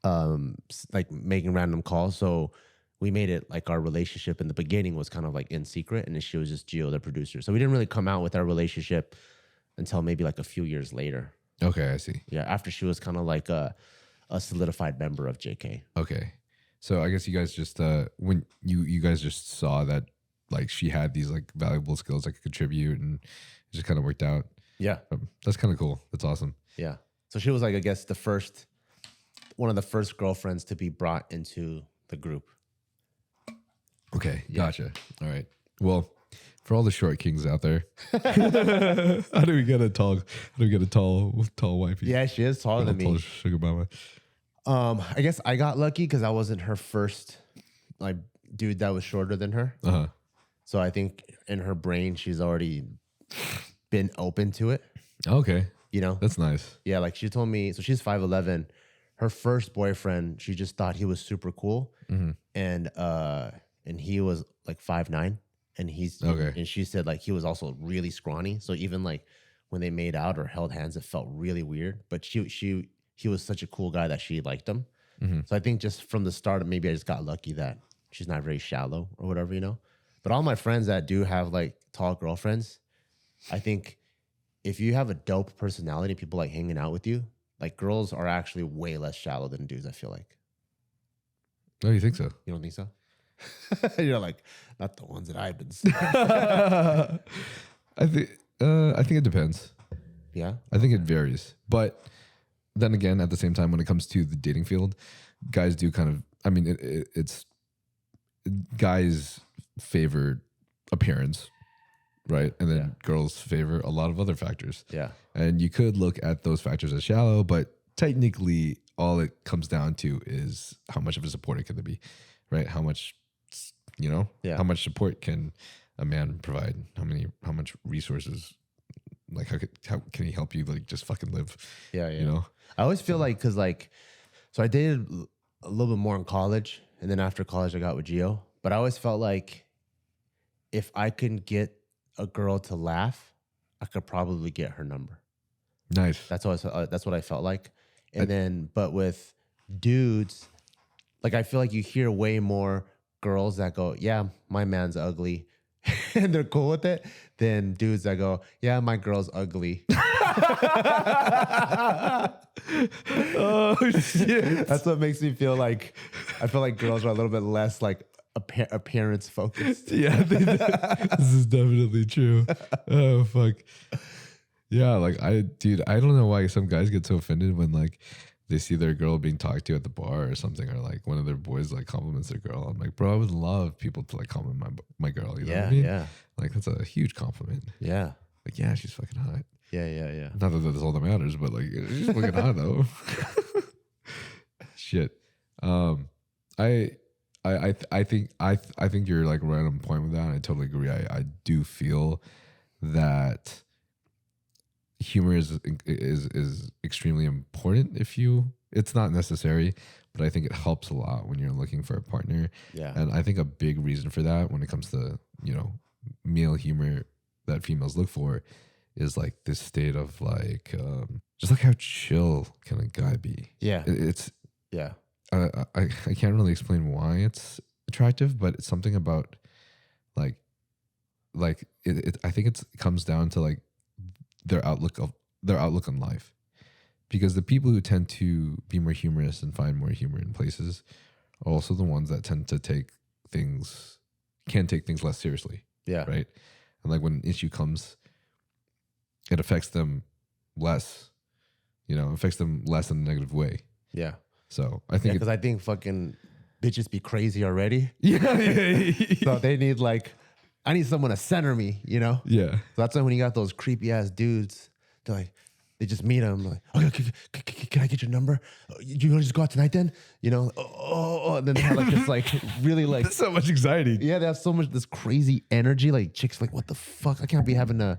like making random calls. So we made it like our relationship in the beginning was kind of like in secret, and then she was just Gio, the producer. So we didn't really come out with our relationship until maybe like a few years later. Okay, I see. Yeah, after she was kind of like a solidified member of JK. Okay. So I guess you guys just when you guys just saw that like she had these like valuable skills that could contribute, and it just kind of worked out. Yeah. That's kind of cool. That's awesome. Yeah. So she was like, I guess one of the first girlfriends to be brought into the group. Okay, gotcha. All right. Well, for all the short kings out there, how do we get a tall wifey? Yeah, she is taller than me. Sugar mama. I guess I got lucky because I wasn't her first like dude that was shorter than her. So I think in her brain she's already been open to it. Okay. You know? That's nice. Yeah, like she told me, so she's 5'11". Her first boyfriend, she just thought he was super cool. And he was like 5'9", and she said like he was also really scrawny. So even like when they made out or held hands, it felt really weird. But he was such a cool guy that she liked him. So I think just from the start, maybe I just got lucky that she's not very shallow or whatever, you know. But all my friends that do have like tall girlfriends, I think if you have a dope personality, people like hanging out with you, like girls are actually way less shallow than dudes, I feel like. Oh, you think so? You don't think so? You're like, not the ones that I've been seeing. I think it depends. Yeah? I think it varies. But then again, at the same time, when it comes to the dating field, guys do kind of, I mean, it's guys favor appearance, right? And then girls favor a lot of other factors. Yeah. And you could look at those factors as shallow, but technically all it comes down to is how much of a supporter can they be, right? How much, how much support can a man provide? How much resources, like how can he help you like just fucking live? Yeah. You know? I always feel like, cause like, so I dated a little bit more in college, and then after college I got with Gio, but I always felt like if I could get a girl to laugh, I could probably get her number. Nice. That's what I felt like. And but with dudes, like I feel like you hear way more girls that go, yeah, my man's ugly, and they're cool with it, than dudes that go, yeah, my girl's ugly. Oh shit. That's what makes me feel like, I feel like girls are a little bit less like appearance focused. Yeah, this is definitely true. Oh fuck. Yeah, like I don't know why some guys get so offended when like they see their girl being talked to at the bar or something, or like one of their boys like compliments their girl. I'm like, bro, I would love people to like compliment my girl. You know what I mean? Yeah. Like that's a huge compliment. Yeah. Like, yeah, she's fucking hot. Yeah. Not that that's all that matters, but like she's fucking hot though. Shit. I think you're like right on point with that. And I totally agree. I do feel that humor is extremely important. It's not necessary, but I think it helps a lot when you're looking for a partner. Yeah. And I think a big reason for that when it comes to, male humor that females look for is like this state of like, just like how chill can a guy be? Yeah. I can't really explain why it's attractive, but it's something about like I think it comes down to like their outlook on life, because the people who tend to be more humorous and find more humor in places are also the ones that tend to take things less seriously. Yeah. Right. And like when an issue comes, it affects them less. Affects them less in a negative way. Yeah. So I think because I think fucking bitches be crazy already. Yeah. So they need like, I need someone to center me, Yeah. So that's why when you got those creepy ass dudes, they're like, they just meet them like, okay, can I get your number? You want to just go out tonight then? And then they have like this like really like so much anxiety. Yeah, they have so much this crazy energy. Like chicks like, what the fuck? I can't be having a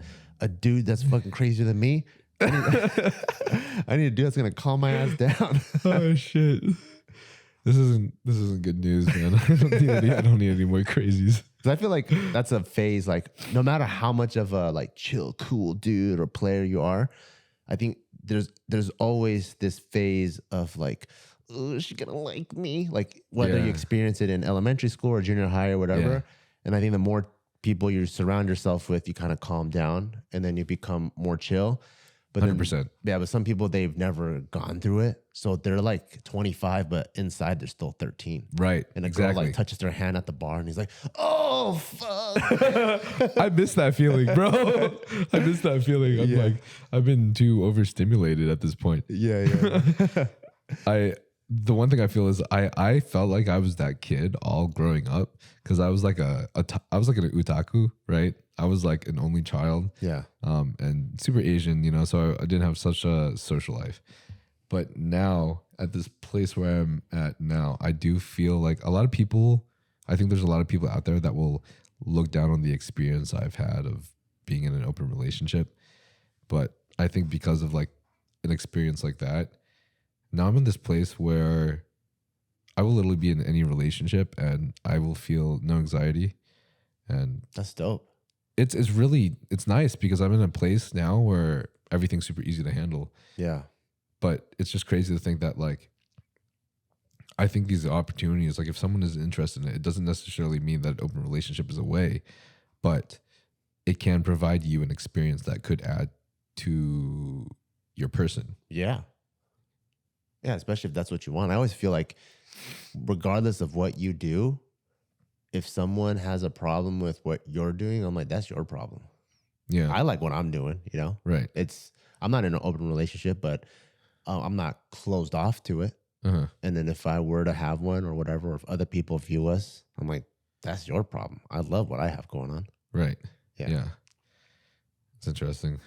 dude that's fucking crazier than me. I need to do that's gonna calm my ass down. Oh shit. This isn't good news, man. I don't need any more crazies. Because I feel like that's a phase, like no matter how much of a like chill, cool dude or player you are, I think there's always this phase of like, oh, is she gonna like me? Like whether you experience it in elementary school or junior high or whatever. Yeah. And I think the more people you surround yourself with, you kind of calm down and then you become more chill. But 100%. But some people, they've never gone through it. So they're like 25, but inside they're still 13. Right. And a girl like touches their hand at the bar and he's like, oh, fuck. I miss that feeling, bro. I miss that feeling. I'm like, I've been too overstimulated at this point. Yeah. The one thing I feel is I felt like I was that kid all growing up because I was like I was like an otaku, right? I was like an only child, and super Asian, you know, so I didn't have such a social life. But now at this place where I'm at now, I do feel like a lot of people. I think there's a lot of people out there that will look down on the experience I've had of being in an open relationship. But I think because of like an experience like that, now I'm in this place where I will literally be in any relationship and I will feel no anxiety. And that's dope. It's nice because I'm in a place now where everything's super easy to handle. Yeah. But it's just crazy to think that like, I think these opportunities, like if someone is interested in it, it doesn't necessarily mean that an open relationship is a way, but it can provide you an experience that could add to your person. Yeah. Yeah, especially if that's what you want. I always feel like regardless of what you do, if someone has a problem with what you're doing, I'm like, that's your problem. Yeah. I like what I'm doing, you know? Right. I'm not in an open relationship, but I'm not closed off to it. Uh-huh. And then if I were to have one or whatever, or if other people view us, I'm like, that's your problem. I love what I have going on. Right. Yeah. It's interesting.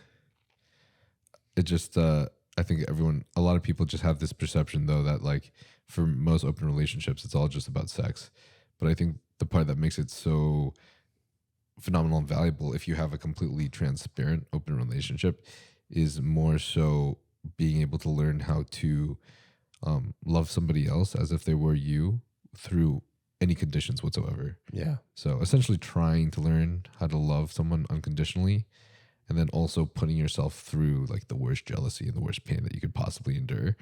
It just, I think a lot of people just have this perception though that like for most open relationships, it's all just about sex. But I think the part that makes it so phenomenal and valuable if you have a completely transparent open relationship is more so being able to learn how to love somebody else as if they were you through any conditions whatsoever. Yeah. So essentially trying to learn how to love someone unconditionally and then also putting yourself through like the worst jealousy and the worst pain that you could possibly endure.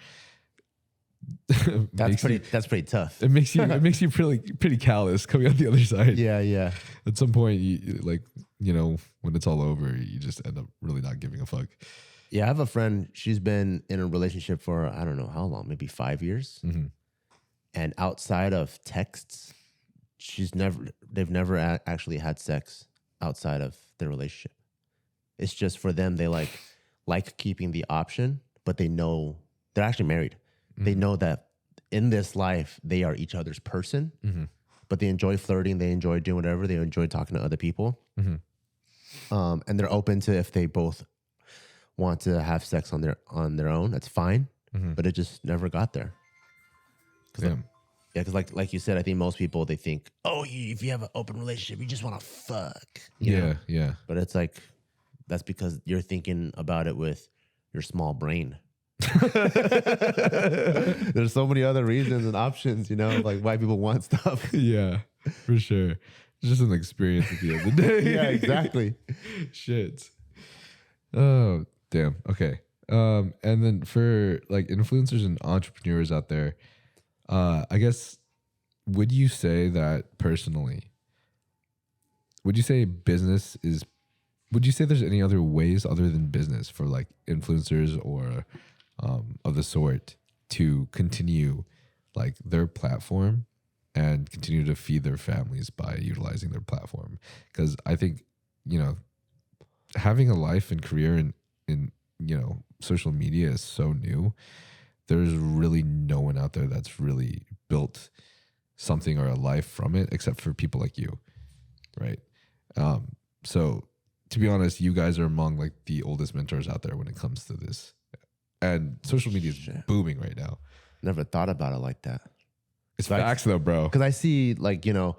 That's pretty tough. It makes you pretty callous coming out the other side. Yeah. At some point, you like, you know, when it's all over, you just end up really not giving a fuck. Yeah, I have a friend. She's been in a relationship for I don't know how long, maybe 5 years. Mm-hmm. And outside of texts, they've never actually had sex outside of their relationship. It's just for them, they like keeping the option, but they know they're actually married. Mm-hmm. They know that in this life, they are each other's person, mm-hmm. but they enjoy flirting. They enjoy doing whatever. They enjoy talking to other people. Mm-hmm. And they're open to if they both want to have sex on their own, that's fine. Mm-hmm. But it just never got there. Because like you said, I think most people, they think, oh, if you have an open relationship, you just want to fuck. You know? Yeah. But it's like, that's because you're thinking about it with your small brain. There's so many other reasons and options, you know, like why people want stuff. Yeah, for sure. It's just an experience at the end of the day. Yeah, exactly. Shit. Oh, damn. Okay. And then for like influencers and entrepreneurs out there, I guess, would you say that personally, would you say there's any other ways other than business for like influencers or of the sort to continue like their platform and continue to feed their families by utilizing their platform? Because I think, you know, having a life and career in you know, social media is so new. There's really no one out there that's really built something or a life from it except for people like you, right? So to be honest, you guys are among like the oldest mentors out there when it comes to this. And social media is booming right now. Never thought about it like that. It's facts though, bro. Because I see like, you know,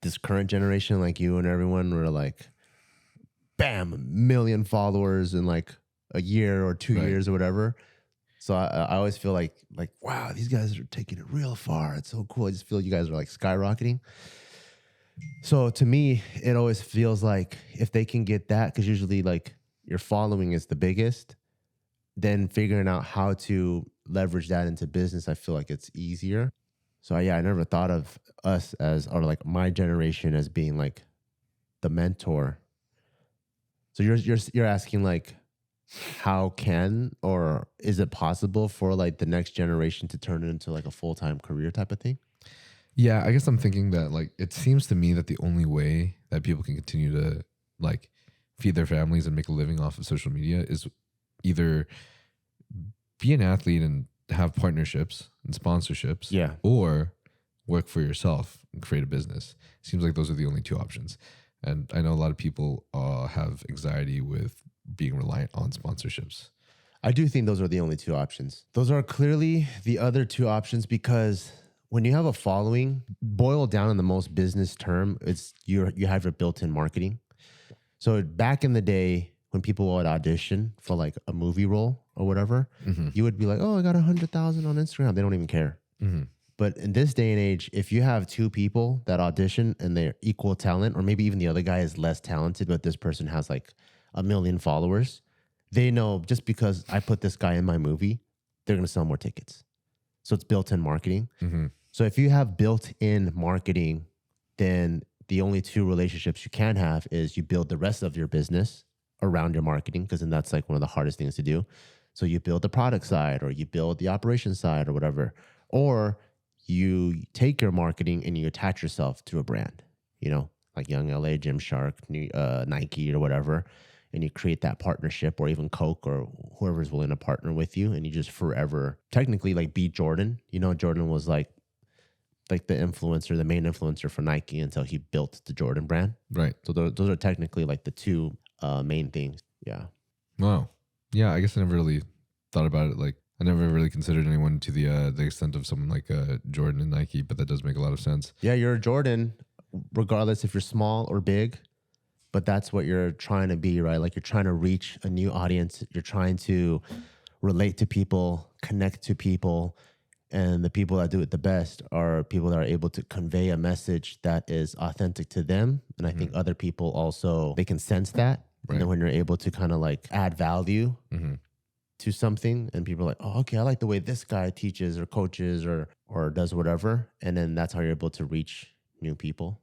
this current generation, like you and everyone were like, bam, 1 million followers in like a year or 2 Right. years or whatever. So I always feel like, wow, these guys are taking it real far. It's so cool. I just feel you guys are like skyrocketing. So to me, it always feels like if they can get that, because usually like your following is the biggest, then figuring out how to leverage that into business, I feel like it's easier. So yeah, I never thought of us as, or like my generation as being like the mentor. So you're asking like, how can, or is it possible for like the next generation to turn it into like a full-time career type of thing? Yeah, I guess I'm thinking that like it seems to me that the only way that people can continue to like feed their families and make a living off of social media is either be an athlete and have partnerships and sponsorships, Yeah, or work for yourself and create a business. Seems like those are the only two options. And I know a lot of people have anxiety with being reliant on sponsorships. I do think those are the only two options. Those are clearly the other two options, because when you have a following, boiled down in the most business term, it's you have your built-in marketing. So back in the day, when people would audition for like a movie role or whatever, you would be like, oh, I got 100,000 on Instagram. They don't even care. But in this day and age, if you have two people that audition and they're equal talent, or maybe even the other guy is less talented, but this person has like 1 million followers, they know just because I put this guy in my movie, they're going to sell more tickets. So it's built-in marketing. So if you have built-in marketing, then the only two relationships you can have is you build the rest of your business around your marketing, because then that's like one of the hardest things to do. So you build the product side, or you build the operation side, or whatever. Or you take your marketing and you attach yourself to a brand, you know, like Young LA, Gymshark, Nike, or whatever. And you create that partnership, or even Coke or whoever's willing to partner with you. And you just forever technically like be Jordan. You know, Jordan was like the influencer, the main influencer for Nike until he built the Jordan brand. Right. So those are technically like the two main things. Yeah. Wow. Yeah, I guess I never really thought about it. Like I never really considered anyone to the extent of someone like Jordan and Nike, but that does make a lot of sense. Yeah, you're a Jordan, regardless if you're small or big. But that's what you're trying to be, right? Like you're trying to reach a new audience. You're trying to relate to people, connect to people. And the people that do it the best are people that are able to convey a message that is authentic to them. And I think other people also, they can sense that. Right. And then when you're able to kind of like add value to something, and people are like, oh, okay, I like the way this guy teaches or coaches or does whatever. And then that's how you're able to reach new people.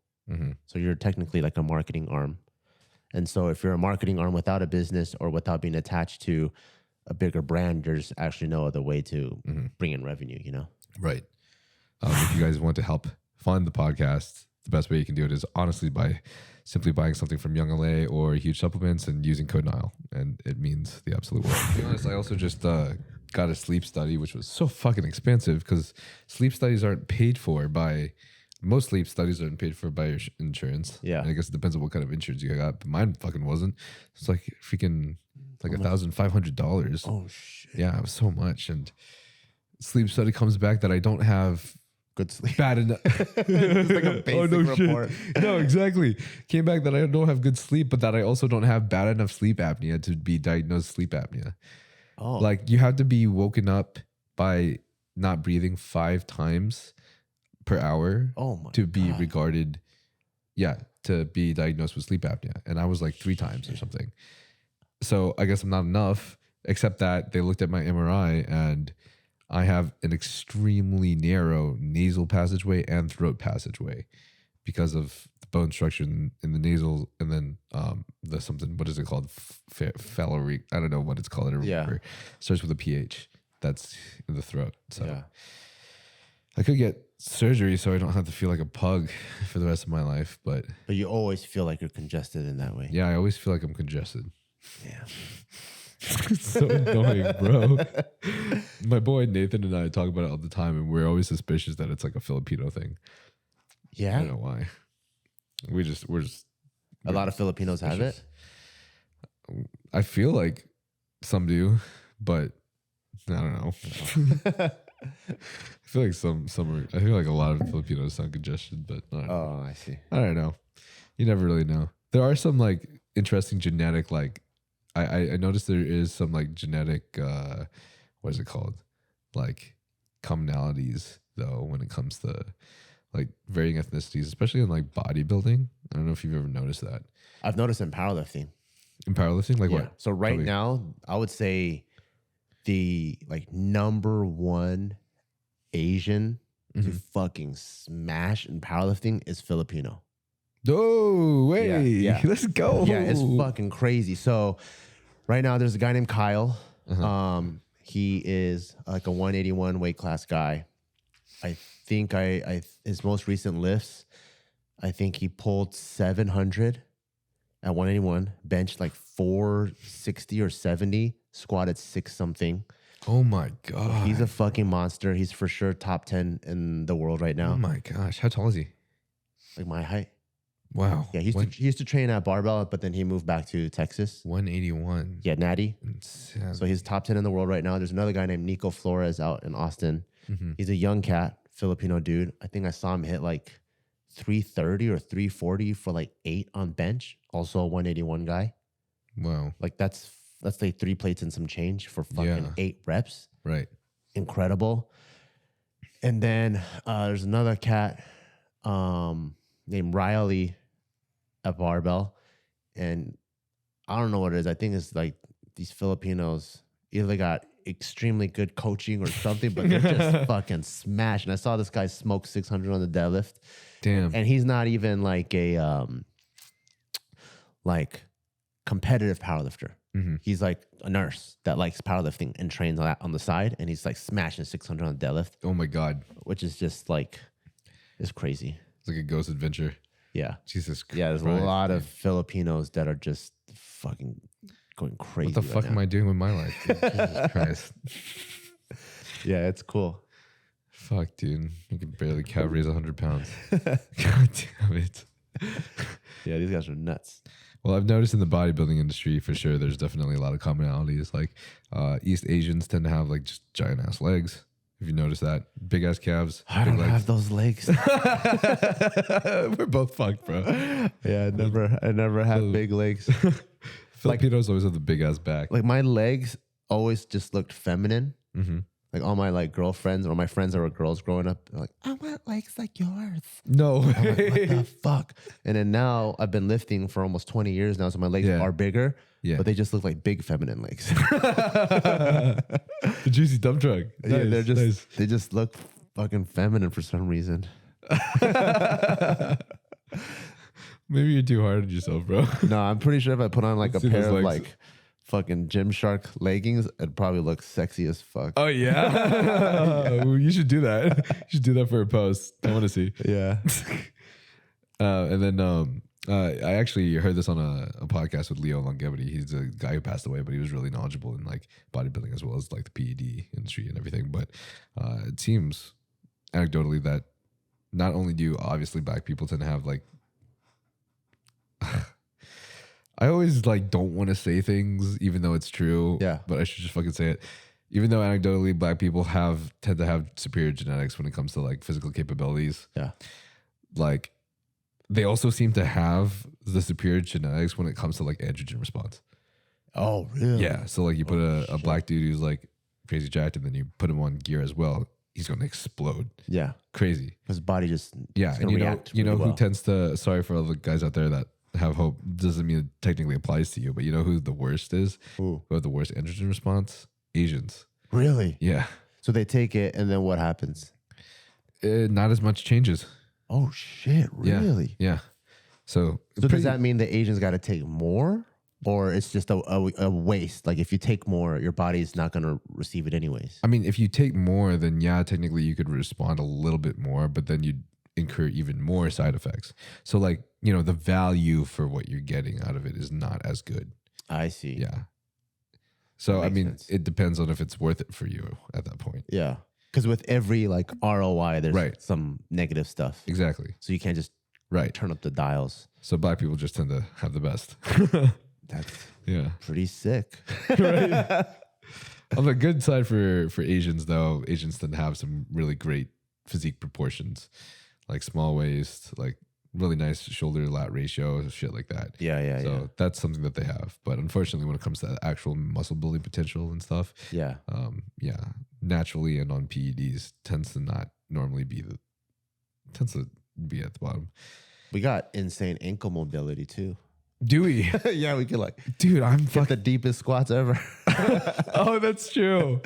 So you're technically like a marketing arm. And so if you're a marketing arm without a business or without being attached to a bigger brand, there's actually no other way to bring in revenue, you know? Right. If you guys want to help fund the podcast, the best way you can do it is honestly by simply buying something from Young LA or Huge Supplements and using code Nile. And it means the absolute world. To be honest, I also just got a sleep study, which was so fucking expensive because sleep studies aren't paid for by... Most sleep studies aren't paid for by your insurance. Yeah. And I guess it depends on what kind of insurance you got. But mine fucking wasn't. It's like freaking like $1,500. Oh, shit. Yeah, it was so much. And sleep study comes back that I don't have good sleep. Bad enough. It's like a basic report. No, exactly. Came back that I don't have good sleep, but that I also don't have bad enough sleep apnea to be diagnosed sleep apnea. Oh. Like you have to be woken up by not breathing 5 times per hour to be regarded, to be diagnosed with sleep apnea. And I was like 3 times or something. So I guess I'm not enough, except that they looked at my MRI and I have an extremely narrow nasal passageway and throat passageway because of the bone structure in the nasal, and then the something, what is it called? Phaloric. I don't know what it's called. It starts with a PH. That's in the throat. So I could get surgery so I don't have to feel like a pug for the rest of my life. But you always feel like you're congested in that way. Yeah, I always feel like I'm congested. Yeah. It's so annoying, bro. My boy Nathan and I talk about it all the time, and we're always suspicious that it's like a Filipino thing. Yeah. I don't know why. We're just a lot of Filipinos have it. I feel like some do, but I don't know. I feel like some are. I feel like a lot of Filipinos sound congested, but I don't know. I see. I don't know. You never really know. There are some like interesting genetic like I noticed there is some like genetic what is it called? Like commonalities though when it comes to like varying ethnicities, especially in like bodybuilding. I don't know if you've ever noticed that. I've noticed in powerlifting. In powerlifting? Like what? So right now, I would say the like number one Asian to fucking smash in powerlifting is Filipino. Oh, wait. Yeah. Let's go. Yeah, it's fucking crazy. So right now there's a guy named Kyle. He is like a 181 weight class guy. I think his most recent lifts, I think he pulled 700 at 181, benched like 460 or 70, squatted 6 something. Oh my God. He's a fucking monster. He's for sure top 10 in the world right now. Oh my gosh. How tall is he? Like my height. Wow. Yeah, he used to train at Barbell, but then he moved back to Texas. 181. Yeah, Natty. Insane. So he's top 10 in the world right now. There's another guy named Nico Flores out in Austin. He's a young cat, Filipino dude. I think I saw him hit like 330 or 340 for like 8 on bench. Also a 181 guy. Wow. Like that's like 3 plates and some change for fucking 8 reps. Right. Incredible. And then there's another cat named Riley at Barbell. And I don't know what it is. I think it's like these Filipinos either they got extremely good coaching or something, but they're just fucking smashed. And I saw this guy smoke 600 on the deadlift. Damn. And he's not even like a like competitive powerlifter. He's like a nurse that likes powerlifting and trains on the side. And he's like smashing 600 on the deadlift. Oh my God. Which is just like, it's crazy. It's like a ghost adventure. Yeah. Jesus Christ. Yeah, there's a lot of Filipinos that are just fucking going crazy. What the fuck am I doing with my life? Jesus Christ. Yeah, it's cool. Fuck, dude. You can barely calf raise 100 pounds. God damn it. Yeah, these guys are nuts. Well, I've noticed in the bodybuilding industry for sure, there's definitely a lot of commonalities. Like East Asians tend to have like just giant ass legs. If you notice that, big ass calves. I don't have those legs. We're both fucked, bro. Yeah, I never had big legs. Filipinos always have the big ass back. Like my legs always just looked feminine. Like all my like girlfriends or my friends that were girls growing up, they're like, I want legs like yours. No way. I'm like, what the fuck? And then now I've been lifting for almost 20 years now, so my legs are bigger. Yeah. But they just look like big feminine legs. The juicy dump truck. Yeah, they just look fucking feminine for some reason. Maybe you're too hard on yourself, bro. No, I'm pretty sure if I put on like a pair of like fucking Gymshark leggings, it'd probably look sexy as fuck. Oh yeah. You should do that. You should do that for a post. I want to see. Yeah. And then I actually heard this on a podcast with Leo Longevity. He's a guy who passed away, but he was really knowledgeable in like bodybuilding as well as like the PED industry and everything. But it seems anecdotally that not only do obviously black people tend to have like I always like don't want to say things even though it's true. Yeah. But I should just fucking say it. Even though anecdotally black people tend to have superior genetics when it comes to like physical capabilities. Yeah. Like they also seem to have the superior genetics when it comes to like androgen response. Oh, really? Yeah. So like you put a black dude who's like crazy jacked and then you put him on gear as well, he's gonna explode. Yeah. Crazy. His body just and you know who tends to, sorry for all the guys out there that have hope, doesn't mean it technically applies to you, but you know who the worst is? Who have the worst androgen response? Asians. Really? Yeah. So they take it and then what happens? Not as much changes. Oh shit, really? Yeah. So does that mean the Asians got to take more? Or it's just a waste? Like if you take more, your body's not going to receive it anyways. I mean, if you take more, then yeah, technically you could respond a little bit more, but then you'd incur even more side effects. So like, you know, the value for what you're getting out of it is not as good. I see. Yeah. So I mean, it depends on if it's worth it for you at that point. Yeah. Because with every like ROI, there's some negative stuff. Exactly. So you can't just turn up the dials. So black people just tend to have the best. That's pretty sick. Right? On the good side for Asians, though, Asians tend to have some really great physique proportions, like small waist, like really nice shoulder to lat ratio, shit like that. Yeah. So that's something that they have. But unfortunately, when it comes to actual muscle building potential and stuff, Yeah. Naturally and on PEDs tends to not normally be tends to be at the bottom. We got insane ankle mobility too. Do we? Yeah, we could dude, I'm get the deepest squats ever. Oh, that's true.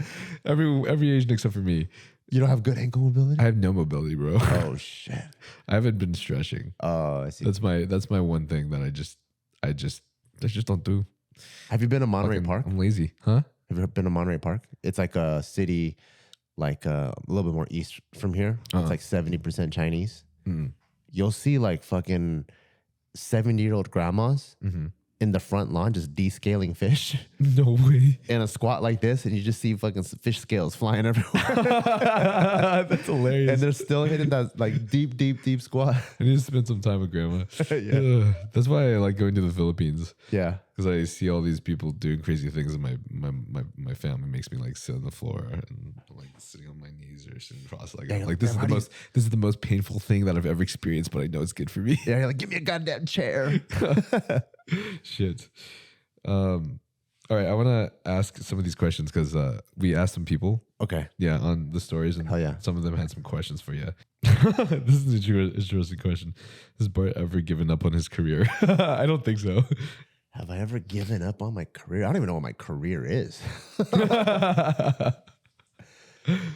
Every Asian except for me. You don't have good ankle mobility? I have no mobility, bro. Oh shit. I haven't been stretching. Oh, I see. That's my one thing that I just don't do. Have you been to Monterey Park? I'm lazy. Huh? Have you been to Monterey Park? It's like a city, like a little bit more east from here. It's like 70% Chinese. You'll see like fucking 70-year-old grandmas in the front lawn just descaling fish. No way. In a squat like this, and you just see fucking fish scales flying everywhere. That's hilarious. And they're still hitting that like deep squat. I need to spend some time with grandma. Yeah. That's why I like going to the Philippines. Yeah. Because I see all these people doing crazy things, and my family makes me like sit on the floor and like sitting on my knees or sitting cross like this is the most painful thing that I've ever experienced, but I know it's good for me. Yeah, you're like, give me a goddamn chair. Shit. All right, I want to ask some of these questions because we asked some people. Okay. Yeah, on the stories, and hell yeah, some of them had some questions for you. This is an interesting question. Has Bart ever given up on his career? I don't think so. Have I ever given up on my career? I don't even know what my career is.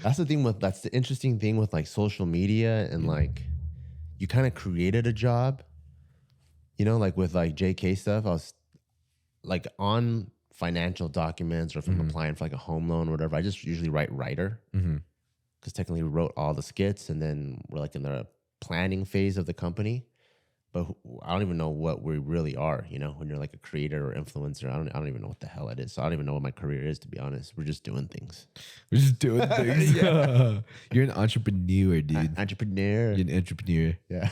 That's the interesting thing with like social media and like you kind of created a job, you know, like with like JK stuff. I was like on financial documents or if I'm applying for like a home loan or whatever, I just usually write writer because technically we wrote all the skits and then we're like in the planning phase of the company. But I don't even know what we really are, you know, when you're like a creator or influencer. I don't even know what the hell it is. So I don't even know what my career is, to be honest. We're just doing things. We're just doing things. You're an entrepreneur, dude. Entrepreneur. You're an entrepreneur. Yeah.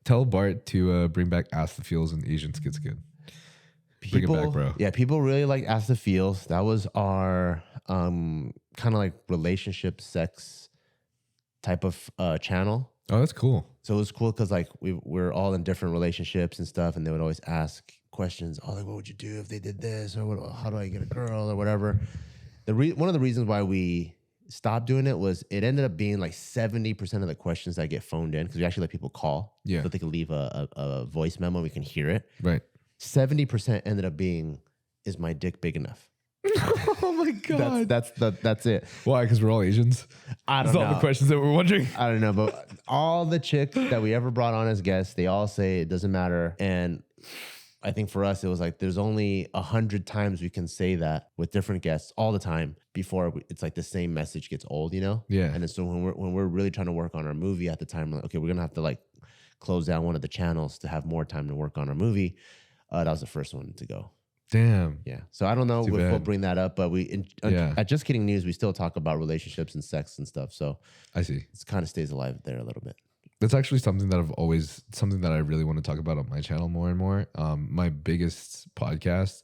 Tell Bart to bring back Ask the Feels and Asian Skid Skid. Bring it back, bro. Yeah, people really like Ask the Feels. That was our kind of like relationship, sex type of channel. Oh, that's cool. So it was cool because like we're all in different relationships and stuff, and they would always ask questions. Oh, like what would you do if they did this, or what, how do I get a girl, or whatever. One of the reasons why we stopped doing it was it ended up being like 70% of the questions that get phoned in because we actually let people call, so they could leave a voice memo, we can hear it. Right. 70% ended up being, is my dick big enough? Oh my god, that's it. Why? Because we're all Asians. I don't know. All the questions that we're wondering. I don't know, but all the chicks that we ever brought on as guests, they all say it doesn't matter. And I think for us, it was like there's only 100 times we can say that with different guests all the time before it's like the same message gets old, you know? Yeah. And then so when we're really trying to work on our movie at the time, we're like, okay, we're gonna have to like close down one of the channels to have more time to work on our movie. That was the first one to go. Damn. Yeah. So I don't know if we'll bring that up, but at Just Kidding News, we still talk about relationships and sex and stuff. So I see. It kind of stays alive there a little bit. That's actually something that I really want to talk about on my channel more and more. My biggest podcast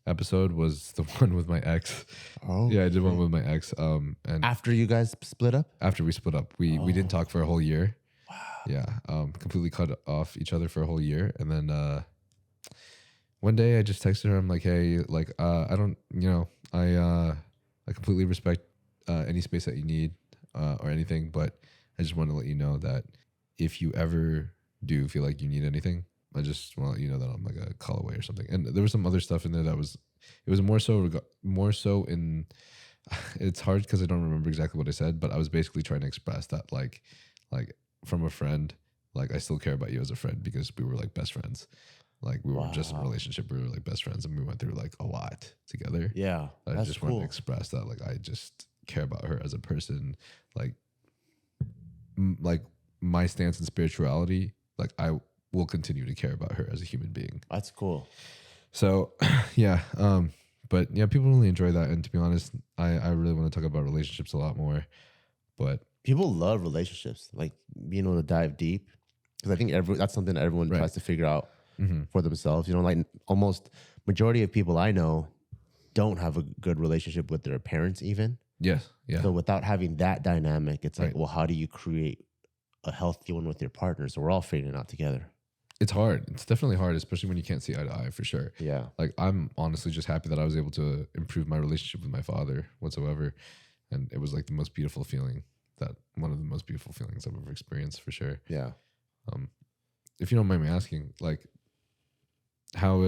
episode was the one with my ex. Oh, yeah, I did one with my ex. And after you guys split up? After we split up, we didn't talk for a whole year. Wow. Yeah. Completely cut off each other for a whole year, and then one day I just texted her. I'm like, hey, like, I don't, you know, I completely respect any space that you need or anything, but I just want to let you know that if you ever do feel like you need anything, I just want to let you know that I'm like a call away or something. And there was some other stuff in there it was more so in, it's hard because I don't remember exactly what I said, but I was basically trying to express that like from a friend, like I still care about you as a friend because we were like best friends. Like we were just in a relationship, we were like best friends, and we went through like a lot together. Yeah, I just wanted to express that, like I just care about her as a person, like my stance in spirituality. Like I will continue to care about her as a human being. That's cool. So, yeah, but yeah, people really enjoy that, and to be honest, I really want to talk about relationships a lot more. But people love relationships, like being able to dive deep, because I think that's something that everyone tries to figure out. For themselves, you know, like almost majority of people I know don't have a good relationship with their parents even. Yes. Yeah. So without having that dynamic, it's like, well, how do you create a healthy one with your partner. So we're all figuring it out together. It's hard. It's definitely hard, especially when you can't see eye to eye, for sure. Yeah. Like, I'm honestly just happy that I was able to improve my relationship with my father whatsoever. And it was like the most beautiful feeling, one of the most beautiful feelings I've ever experienced, for sure. Yeah. If you don't mind me asking, like, how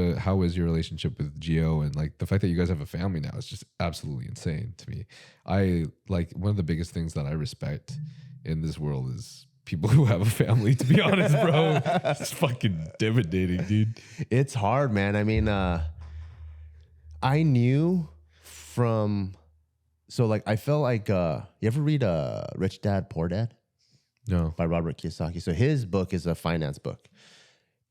is your relationship with Gio, and like the fact that you guys have a family now is just absolutely insane to me. I like, one of the biggest things that I respect in this world is people who have a family, to be honest, bro. It's fucking intimidating, dude. It's hard, man. I mean, I knew from, so like, I felt like, you ever read Rich Dad, Poor Dad? No. By Robert Kiyosaki. So his book is a finance book.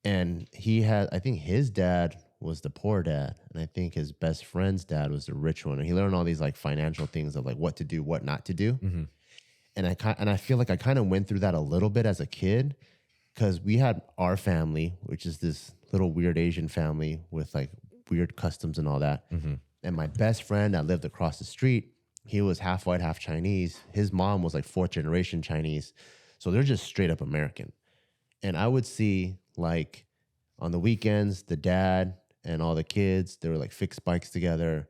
And he had, I think his dad was the poor dad. And I think his best friend's dad was the rich one. And he learned all these like financial things of like what to do, what not to do. Mm-hmm. And I feel like I kind of went through that a little bit as a kid, because we had our family, which is this little weird Asian family with like weird customs and all that. Mm-hmm. And my best friend that lived across the street, he was half white, half Chinese. His mom was like 4th generation Chinese. So they're just straight up American. And I would see like on the weekends, the dad and all the kids, they were like fix bikes together,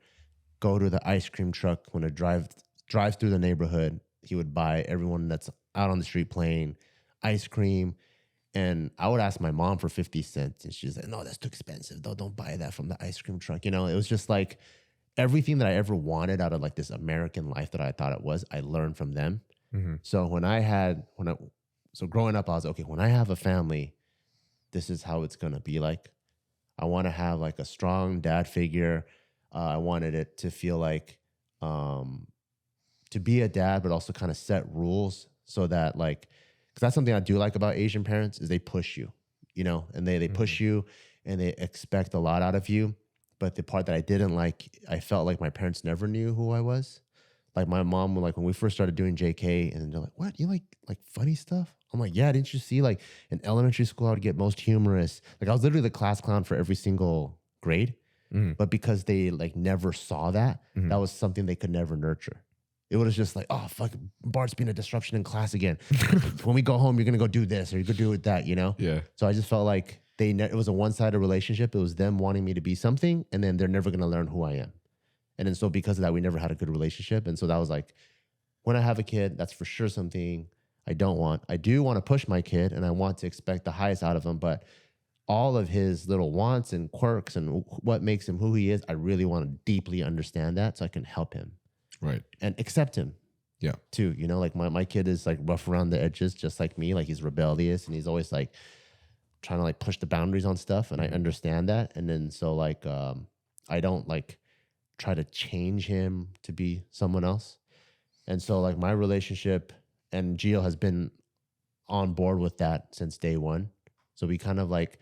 go to the ice cream truck when it drives through the neighborhood. He would buy everyone that's out on the street playing ice cream. And I would ask my mom for 50 cents. And she's like, no, that's too expensive. Don't buy that from the ice cream truck. You know, it was just like everything that I ever wanted out of like this American life that I thought it was, I learned from them. Mm-hmm. So so growing up, I was okay, when I have a family, this is how it's going to be like. I want to have like a strong dad figure. I wanted it to feel like, to be a dad, but also kind of set rules so that like, because that's something I do like about Asian parents is they push you, you know, and they push you and they expect a lot out of you. But the part that I didn't like, I felt like my parents never knew who I was. Like my mom, like when we first started doing JK, and they're like, "What? You like funny stuff?" I'm like, "Yeah, didn't you see like in elementary school I would get most humorous? Like I was literally the class clown for every single grade." Mm-hmm. But because they like never saw that, mm-hmm. that was something they could never nurture. It was just like, "Oh fuck, Bart's being a disruption in class again. When we go home, you're gonna go do this or you're gonna do that," you know? Yeah. So I just felt like it was a one-sided relationship. It was them wanting me to be something, and then they're never gonna learn who I am. And then so because of that, we never had a good relationship. And so that was like, when I have a kid, that's for sure something I don't want. I do want to push my kid and I want to expect the highest out of him, but all of his little wants and quirks and what makes him who he is, I really want to deeply understand that so I can help him. Right. And accept him. Yeah. Too. You know, like my kid is like rough around the edges, just like me. Like he's rebellious and he's always like trying to like push the boundaries on stuff. And I understand that. And then so like, I don't like try to change him to be someone else. And so like my relationship and Gio has been on board with that since day one. So we kind of like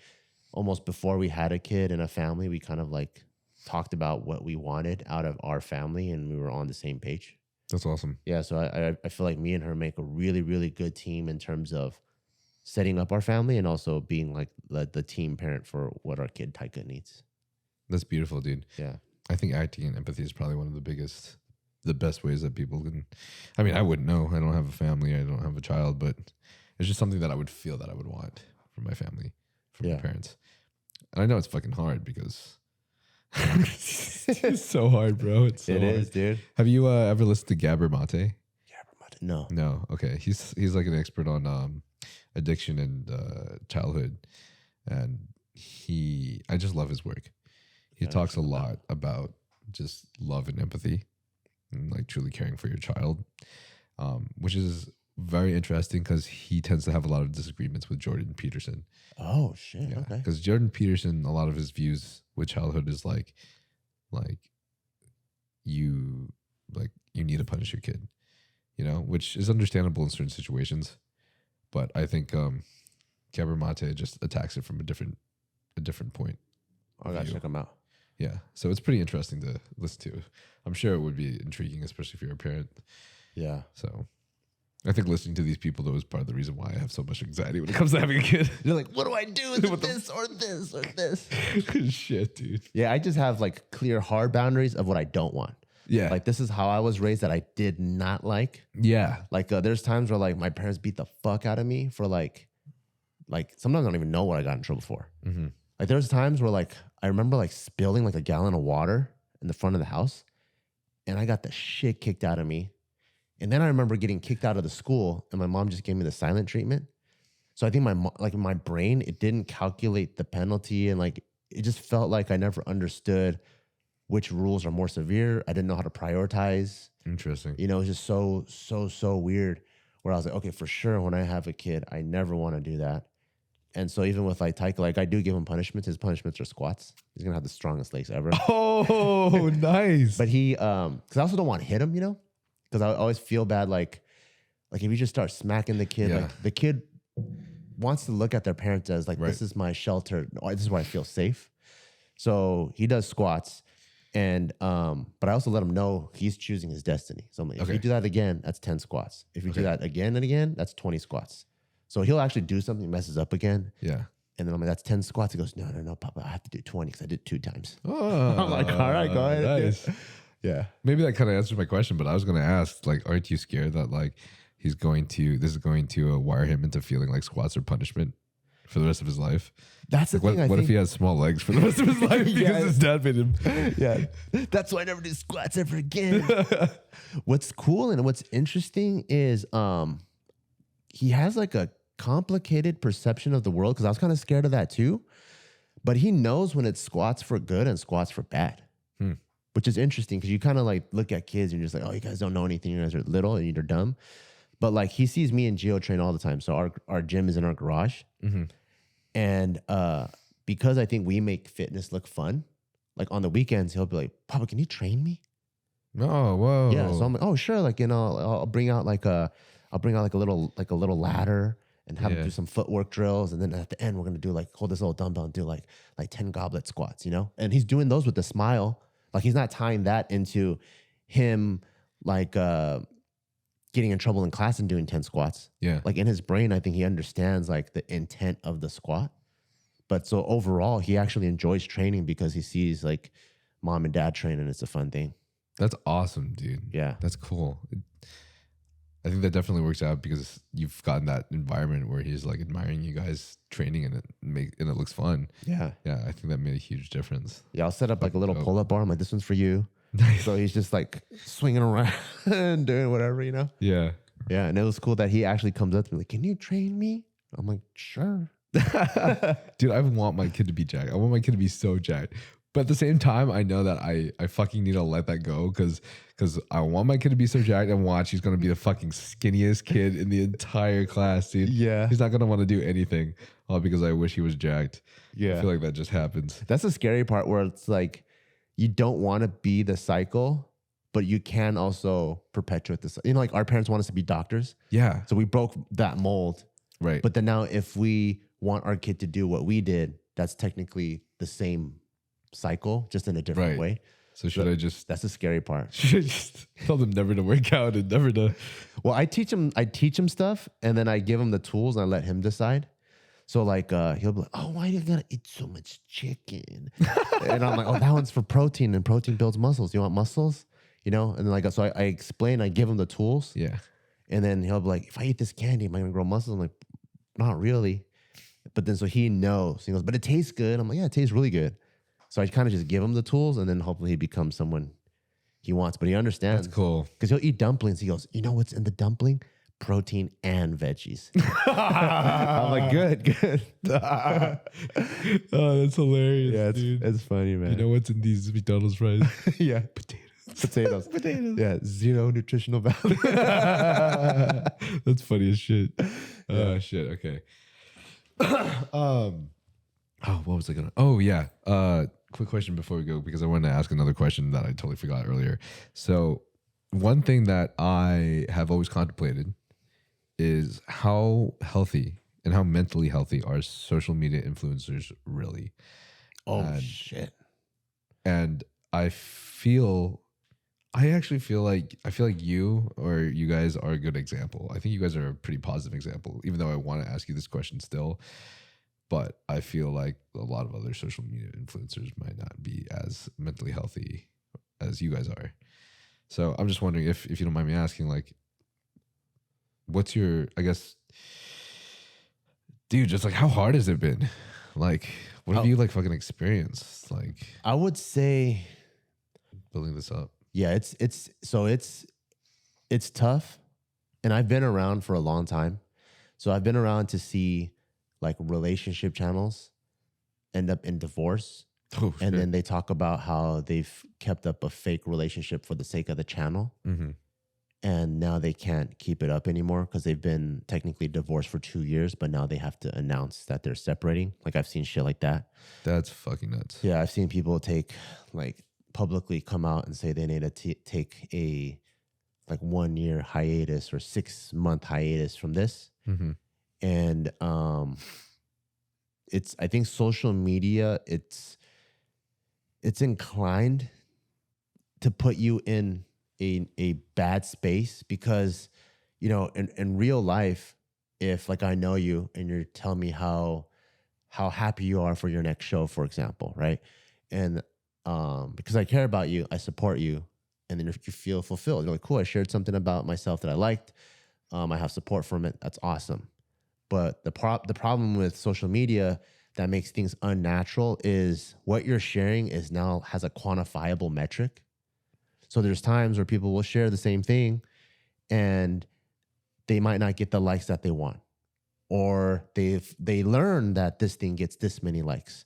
almost before we had a kid and a family, we kind of like talked about what we wanted out of our family and we were on the same page. That's awesome. Yeah. So I feel like me and her make a really, really good team in terms of setting up our family and also being like the team parent for what our kid Taika needs. That's beautiful, dude. Yeah. I think acting and empathy is probably one of the best ways that people can. I mean, I wouldn't know. I don't have a family. I don't have a child, but it's just something that I would feel that I would want from my family, from my parents. And I know it's fucking hard because it's so hard, bro. It's so hard. Is, dude. Have you ever listened to Gabor Mate? Gabor Mate? No. No. Okay. He's like an expert on addiction and childhood, and I just love his work. He talks a lot about just love and empathy and like truly caring for your child, which is very interesting because he tends to have a lot of disagreements with Jordan Peterson. Oh, shit. Yeah. Okay. Because Jordan Peterson, a lot of his views with childhood is like you need to punish your kid, you know, which is understandable in certain situations. But I think Gabor Mate just attacks it from a different point. I gotta check him out. Yeah, so it's pretty interesting to listen to. I'm sure it would be intriguing, especially if you're a parent. Yeah. So I think listening to these people, though, is part of the reason why I have so much anxiety when it comes to having a kid. You're like, what do I do? Is it this or this or this? Shit, dude. Yeah, I just have like clear, hard boundaries of what I don't want. Yeah. Like this is how I was raised that I did not like. Yeah. Like there's times where like my parents beat the fuck out of me for like sometimes I don't even know what I got in trouble for. Mm-hmm. Like there's times where like I remember like spilling like a gallon of water in the front of the house and I got the shit kicked out of me. And then I remember getting kicked out of the school and my mom just gave me the silent treatment. So I think in my brain, it didn't calculate the penalty and like it just felt like I never understood which rules are more severe. I didn't know how to prioritize. Interesting. You know, it's just so weird where I was like, okay, for sure when I have a kid, I never want to do that. And so even with like Taika, like I do give him punishments. His punishments are squats. He's going to have the strongest legs ever. Oh, nice. But he, because I also don't want to hit him, you know, because I always feel bad. Like if you just start smacking the kid, like the kid wants to look at their parents as like, this is my shelter. Or this is where I feel safe. So he does squats. And, but I also let him know he's choosing his destiny. So I'm like, if you do that again, that's 10 squats. If you do that again and again, that's 20 squats. So he'll actually do something, messes up again. Yeah. And then I'm like, that's 10 squats. He goes, no, Papa, I have to do 20 because I did 2 times. Oh, I'm like, all right, go ahead. Nice. Yeah. Maybe that kind of answers my question, but I was going to ask, like, aren't you scared that like this is going to wire him into feeling like squats are punishment for the rest of his life? That's the thing. What if he has small legs for the rest of his life because his dad made him? Yeah. That's why I never do squats ever again. What's cool and what's interesting is he has like a complicated perception of the world because I was kind of scared of that too. But he knows when it's squats for good and squats for bad, which is interesting because you kind of like look at kids and you're just like, oh, you guys don't know anything. You guys are little and you're dumb. But like he sees me and Gio train all the time. So our gym is in our garage. Mm-hmm. And because I think we make fitness look fun, like on the weekends, he'll be like, Papa, can you train me? Oh, whoa. Yeah. So I'm like, oh, sure. Like, you know, I'll bring out like a little ladder and have him do some footwork drills. And then at the end, we're going to do like, hold this little dumbbell and do like 10 goblet squats, you know? And he's doing those with a smile. Like he's not tying that into him like getting in trouble in class and doing 10 squats. Yeah. Like in his brain, I think he understands like the intent of the squat. But so overall, he actually enjoys training because he sees like mom and dad train and it's a fun thing. That's awesome, dude. Yeah. That's cool. I think that definitely works out because you've gotten that environment where he's like admiring you guys training and it looks fun. Yeah. Yeah. I think that made a huge difference. Yeah. I'll set up like a little pull-up bar. I'm like, this one's for you. Nice. So he's just like swinging around and doing whatever, you know? Yeah. Yeah. And it was cool that he actually comes up to me like, can you train me? I'm like, sure. Dude, I want my kid to be jacked. I want my kid to be so jacked. But at the same time, I know that I fucking need to let that go because I want my kid to be so jacked and watch. He's going to be the fucking skinniest kid in the entire class, dude. Yeah. He's not going to want to do anything all because I wish he was jacked. Yeah. I feel like that just happens. That's the scary part where it's like, you don't want to be the cycle, but you can also perpetuate this. You know, like our parents want us to be doctors. Yeah. So we broke that mold. Right. But then now if we want our kid to do what we did, that's technically the same cycle, just in a different way. So should I just... That's the scary part. Should I just tell them never to work out and never to... Well, I teach him stuff and then I give him the tools and I let him decide. So like he'll be like, oh, why do you gotta eat so much chicken? And I'm like, oh, that one's for protein and protein builds muscles. You want muscles? You know? And then like, so I explain, I give him the tools. Yeah. And then he'll be like, if I eat this candy, am I gonna grow muscles? I'm like, not really. But then so he knows. He goes, but it tastes good. I'm like, yeah, it tastes really good. So I kind of just give him the tools and then hopefully he becomes someone he wants. But he understands. That's cool. Because he'll eat dumplings. He goes, you know what's in the dumpling? Protein and veggies. I'm like, good. Oh, that's hilarious. Yeah, it's funny, man. You know what's in these McDonald's fries? Yeah. Potatoes. Yeah, zero nutritional value. That's funny as shit. Oh, shit. Okay. What was I gonna? Oh, yeah. Quick question before we go, because I wanted to ask another question that I totally forgot earlier. So one thing that I have always contemplated is how healthy and how mentally healthy are social media influencers really? Oh, shit. And I actually feel like you guys are a good example. I think you guys are a pretty positive example, even though I want to ask you this question still. But I feel like a lot of other social media influencers might not be as mentally healthy as you guys are. So I'm just wondering if you don't mind me asking, like, what's your, I guess, dude, just like how hard has it been? Like, what have you like fucking experienced? Like, I would say building this up. Yeah, it's tough. And I've been around for a long time. So I've been around to see like relationship channels end up in divorce. Oh, and then they talk about how they've kept up a fake relationship for the sake of the channel. Mm-hmm. And now they can't keep it up anymore because they've been technically divorced for 2 years, but now they have to announce that they're separating. Like I've seen shit like that. That's fucking nuts. Yeah, I've seen people publicly come out and say they need to take a 1 year hiatus or 6 month hiatus from this. Mm-hmm. And I think social media, it's inclined to put you in a bad space because, you know, in real life, if like I know you and you're telling me how happy you are for your next show, for example, right? And because I care about you, I support you, and then if you feel fulfilled, you're like, cool, I shared something about myself that I liked. I have support from it. That's awesome. But the problem with social media that makes things unnatural is what you're sharing is now has a quantifiable metric. So there's times where people will share the same thing and they might not get the likes that they want, or they learn that this thing gets this many likes.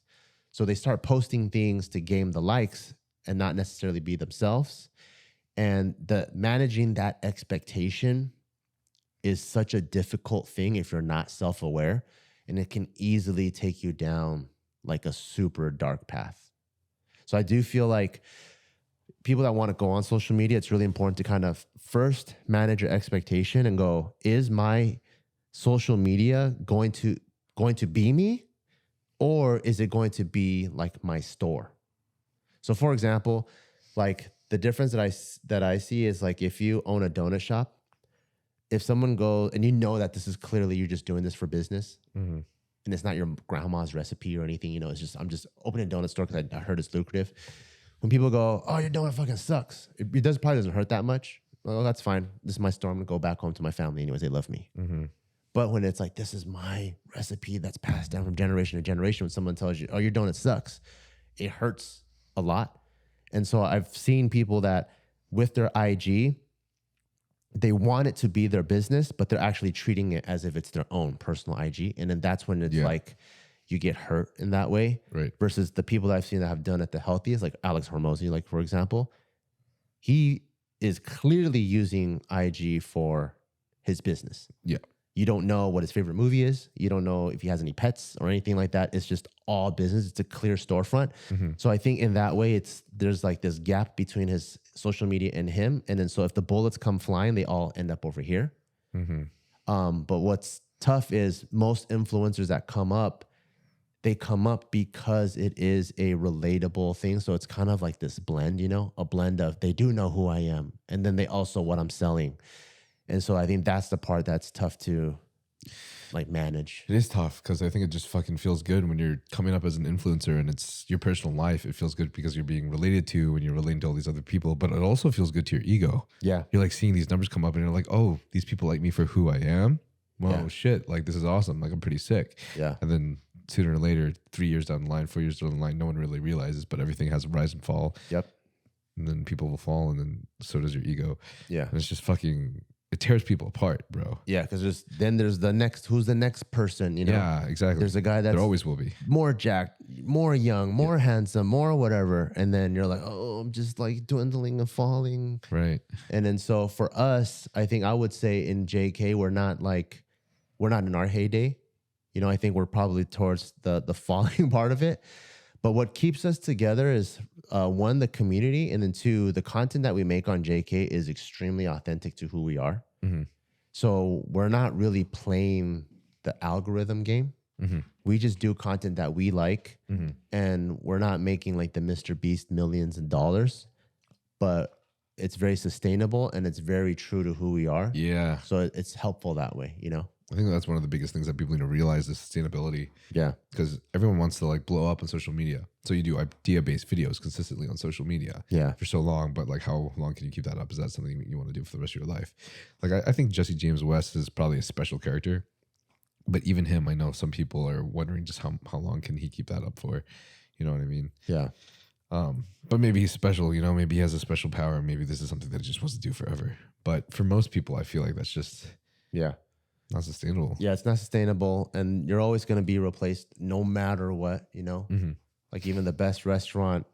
So they start posting things to gain the likes and not necessarily be themselves. And managing that expectation is such a difficult thing if you're not self-aware, and it can easily take you down like a super dark path. So I do feel like people that want to go on social media, it's really important to kind of first manage your expectation and go, is my social media going to be me, or is it going to be like my store? So for example, like the difference that I see is like if you own a donut shop, if someone goes and you know that this is clearly you're just doing this for business, mm-hmm. and it's not your grandma's recipe or anything, you know, it's just I'm just opening a donut store because I heard it's lucrative. When people go, oh, your donut fucking sucks, it probably doesn't hurt that much. Oh, that's fine. This is my store. I'm gonna go back home to my family anyways. They love me. Mm-hmm. But when it's like, this is my recipe that's passed down from generation to generation, when someone tells you, oh, your donut sucks, it hurts a lot. And so I've seen people that with their IG, they want it to be their business, but they're actually treating it as if it's their own personal IG. And then that's when it's like you get hurt in that way. Right. Versus the people that I've seen that have done it the healthiest, like Alex Hormozy, like for example, he is clearly using IG for his business. Yeah. You don't know what his favorite movie is. You don't know if he has any pets or anything like that. It's just all business. It's a clear storefront. Mm-hmm. So I think in that way, there's like this gap between his social media and him. And then so if the bullets come flying, they all end up over here. Mm-hmm. But what's tough is most influencers that come up, they come up because it is a relatable thing. So it's kind of like this blend, you know, a blend of they do know who I am, and then they also what I'm selling. And so I think that's the part that's tough to like manage. It is tough because I think it just fucking feels good when you're coming up as an influencer and it's your personal life. It feels good because you're being related to and you're relating to all these other people, but it also feels good to your ego. Yeah. You're like seeing these numbers come up and you're like, oh, these people like me for who I am. Well, shit, like this is awesome. Like I'm pretty sick. Yeah. And then sooner or later, 3 years down the line, 4 years down the line, no one really realizes, but everything has a rise and fall. Yep. And then people will fall and then so does your ego. Yeah. And it's just fucking... it tears people apart, bro. Yeah, because there's the next, who's the next person, you know? Yeah, exactly. There's a guy that's... there always will be. More jacked, more young, more handsome, more whatever. And then you're like, oh, I'm just like dwindling and falling. Right. And then so for us, I think I would say in JK, we're not in our heyday. You know, I think we're probably towards the falling part of it. But what keeps us together is, one, the community, and then two, the content that we make on JK is extremely authentic to who we are. Mm-hmm. So we're not really playing the algorithm game. Mm-hmm. We just do content that we like, mm-hmm. and we're not making like the Mr. Beast millions of dollars, but it's very sustainable and it's very true to who we are. Yeah. So it's helpful that way, you know? I think that's one of the biggest things that people need to realize is sustainability. Yeah. Because everyone wants to like blow up on social media. So you do idea-based videos consistently on social media for so long, but like how long can you keep that up? Is that something you want to do for the rest of your life? Like I think Jesse James West is probably a special character, but even him, I know some people are wondering just how long can he keep that up for? You know what I mean? Yeah. But maybe he's special, you know, maybe he has a special power. Maybe this is something that he just wants to do forever. But for most people, I feel like that's just not sustainable. Yeah, it's not sustainable. And you're always going to be replaced no matter what, you know? Like even the best restaurant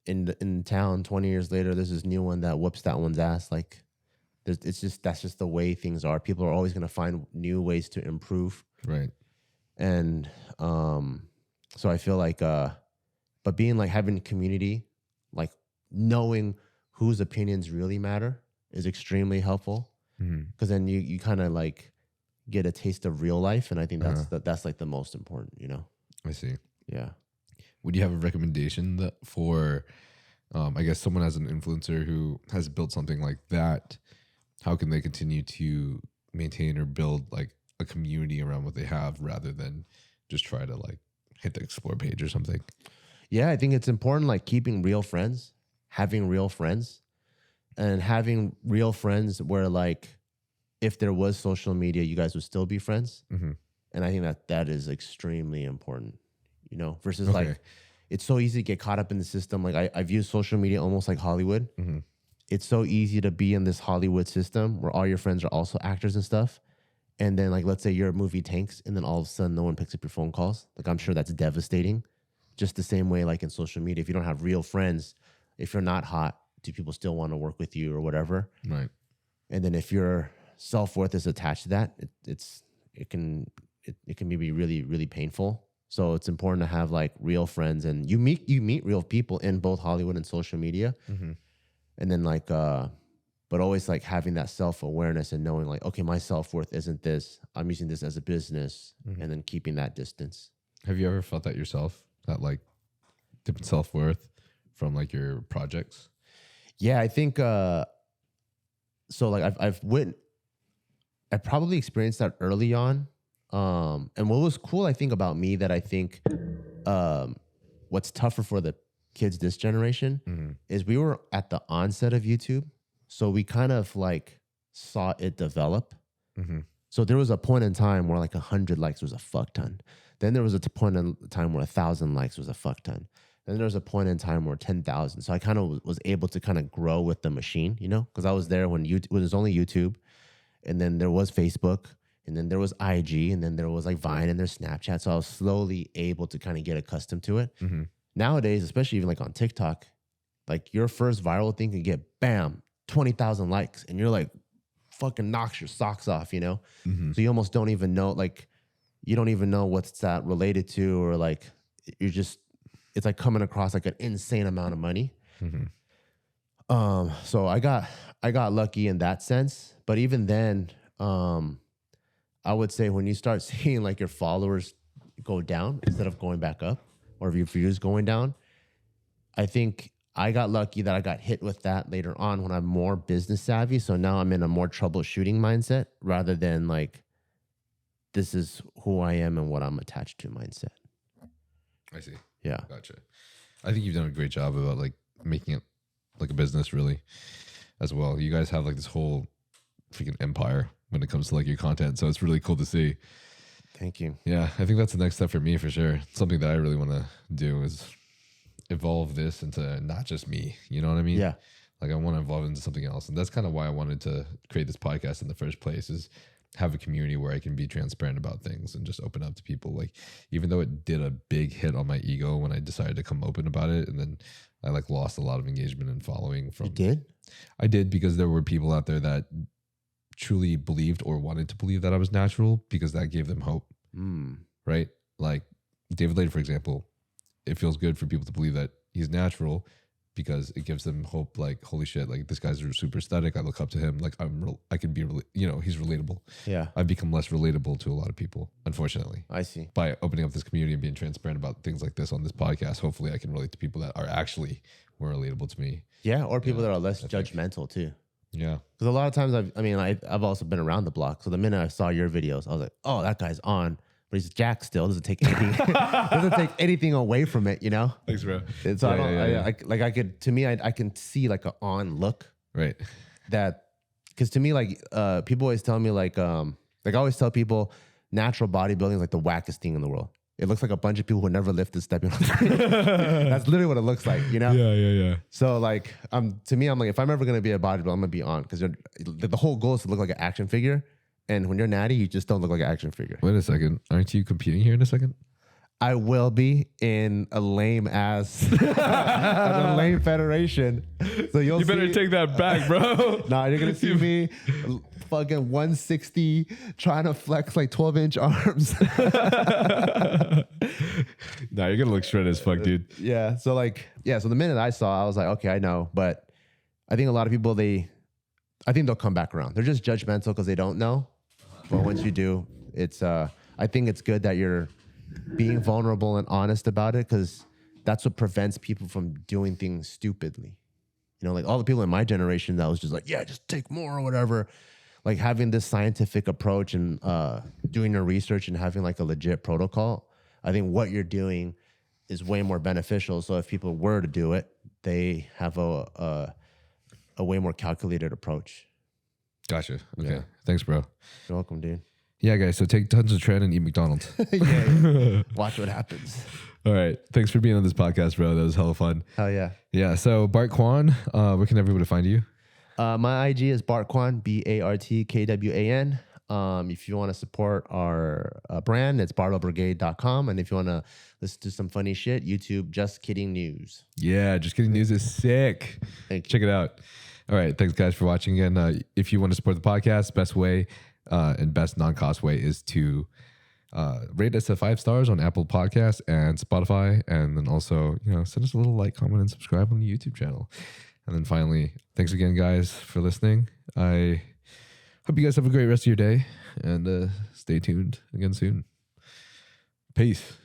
in town, 20 years later, there's this new one that whoops that one's ass. Like that's just the way things are. People are always going to find new ways to improve. Right. And so I feel like, but being like having community, like knowing whose opinions really matter is extremely helpful. Because then you kind of like get a taste of real life. And I think that's like the most important, you know? I see. Yeah. Would you have a recommendation for, I guess, someone as an influencer who has built something like that? How can they continue to maintain or build like a community around what they have rather than just try to like hit the explore page or something? Yeah, I think it's important, like keeping real friends, having real friends, and having real friends where like if there was social media, you guys would still be friends. And I think that is extremely important, you know, versus like it's so easy to get caught up in the system. Like I view social media almost like Hollywood. It's so easy to be in this Hollywood system where all your friends are also actors and stuff. And then like, let's say your movie tanks and then all of a sudden no one picks up your phone calls. Like I'm sure that's devastating. Just the same way like in social media, if you don't have real friends, if you're not hot, do people still want to work with you or whatever? Right. And then if your self-worth is attached to that, it can be really, really painful. So it's important to have like real friends, and you meet real people in both Hollywood and social media. And then like, but always like having that self-awareness and knowing like, okay, my self-worth isn't this, I'm using this as a business, and then keeping that distance. Have you ever felt that yourself, that like different self-worth from like your projects? Yeah, I think, so like I probably experienced that early on. And what was cool, I think, about me that I think what's tougher for the kids this generation is we were at the onset of YouTube. So we kind of like saw it develop. So there was a point in time where like 100 likes was a fuck ton. Then there was a point in time where 1,000 likes was a fuck ton. Then there was a point in time where 10,000. So I kind of was able to kind of grow with the machine, you know, because I was there when it was only YouTube, and then there was Facebook, and then there was IG, and then there was like Vine, and there's Snapchat. So I was slowly able to kind of get accustomed to it. Nowadays, especially even like on TikTok, like your first viral thing can get bam, 20,000 likes, and you're like fucking knocks your socks off, you know? So you almost don't even know, like, you don't even know what's that related to, or like you're just, it's like coming across like an insane amount of money. So I got lucky in that sense. But even then, I would say when you start seeing like your followers go down instead of going back up, or your views going down, I think I got lucky that I got hit with that later on when I'm more business savvy. So now I'm in a more troubleshooting mindset rather than like, this is who I am and what I'm attached to mindset. I see. Yeah. Gotcha. I think you've done a great job about like making it like a business really as well. You guys have like this whole freaking empire when it comes to like your content. So it's really cool to see. Thank you. Yeah. I think that's the next step for me for sure. Something that I really want to do is evolve this into not just me. You know what I mean? Yeah. Like I want to evolve into something else. And that's kind of why I wanted to create this podcast in the first place, is have a community where I can be transparent about things and just open up to people. Like, even though it did a big hit on my ego when I decided to come open about it, and then I like lost a lot of engagement and following from. You did? I did, because there were people out there that truly believed or wanted to believe that I was natural, because that gave them hope. Right? Like David Later, for example, it feels good for people to believe that he's natural, because it gives them hope. Like, holy shit, like this guy's super aesthetic. I look up to him. Like I can be, you know, he's relatable. Yeah. I've become less relatable to a lot of people, unfortunately. I see. By opening up this community and being transparent about things like this on this podcast, hopefully I can relate to people that are actually more relatable to me. Yeah. Or people that are less judgmental too. Yeah. Because a lot of times I've also been around the block. So the minute I saw your videos, I was like, oh, that guy's on. But he's jacked still. Doesn't take anything away from it, you know? Thanks, bro. And so I can see like an on look. Right. Because to me, like people always tell me like I always tell people natural bodybuilding is like the wackest thing in the world. It looks like a bunch of people who never lifted stepping on stage. That's literally what it looks like, you know? Yeah. So like, to me, I'm like, if I'm ever gonna be a bodybuilder, I'm gonna be on, because the whole goal is to look like an action figure. And when you're natty, you just don't look like an action figure. Wait a second, aren't you competing here in a second? I will be in a lame ass, a lame federation. So you better take that back, bro. Nah, you're gonna see me fucking 160 trying to flex like 12-inch arms. Nah, you're gonna look shredded as fuck, dude. Yeah. So the minute I saw, I was like, okay, I know. But I think a lot of people, I think they'll come back around. They're just judgmental because they don't know. But once you do, I think it's good that you're being vulnerable and honest about it, because that's what prevents people from doing things stupidly. You know, like all the people in my generation that was just like, yeah, just take more or whatever. Like having this scientific approach and doing your research and having like a legit protocol, I think what you're doing is way more beneficial. So if people were to do it, they have a way more calculated approach. Gotcha. Okay. Yeah. Thanks, bro. You're welcome, dude. Yeah, guys. So take tons of tren and eat McDonald's. Yeah. Watch what happens. All right. Thanks for being on this podcast, bro. That was hella fun. Hell yeah. Yeah. So Bart Kwan, where can everybody find you? My IG is Bart Kwan, BartKwan. If you want to support our brand, it's barbellbrigade.com. And if you want to listen to some funny shit, YouTube, Just Kidding News. Yeah, Just Kidding News is sick. Check it out. All right. Thanks, guys, for watching again. If you want to support the podcast, best way and best non-cost way is to rate us at 5 stars on Apple Podcasts and Spotify. And then also, send us a little like, comment, and subscribe on the YouTube channel. And then finally, thanks again, guys, for listening. I hope you guys have a great rest of your day, and stay tuned again soon. Peace.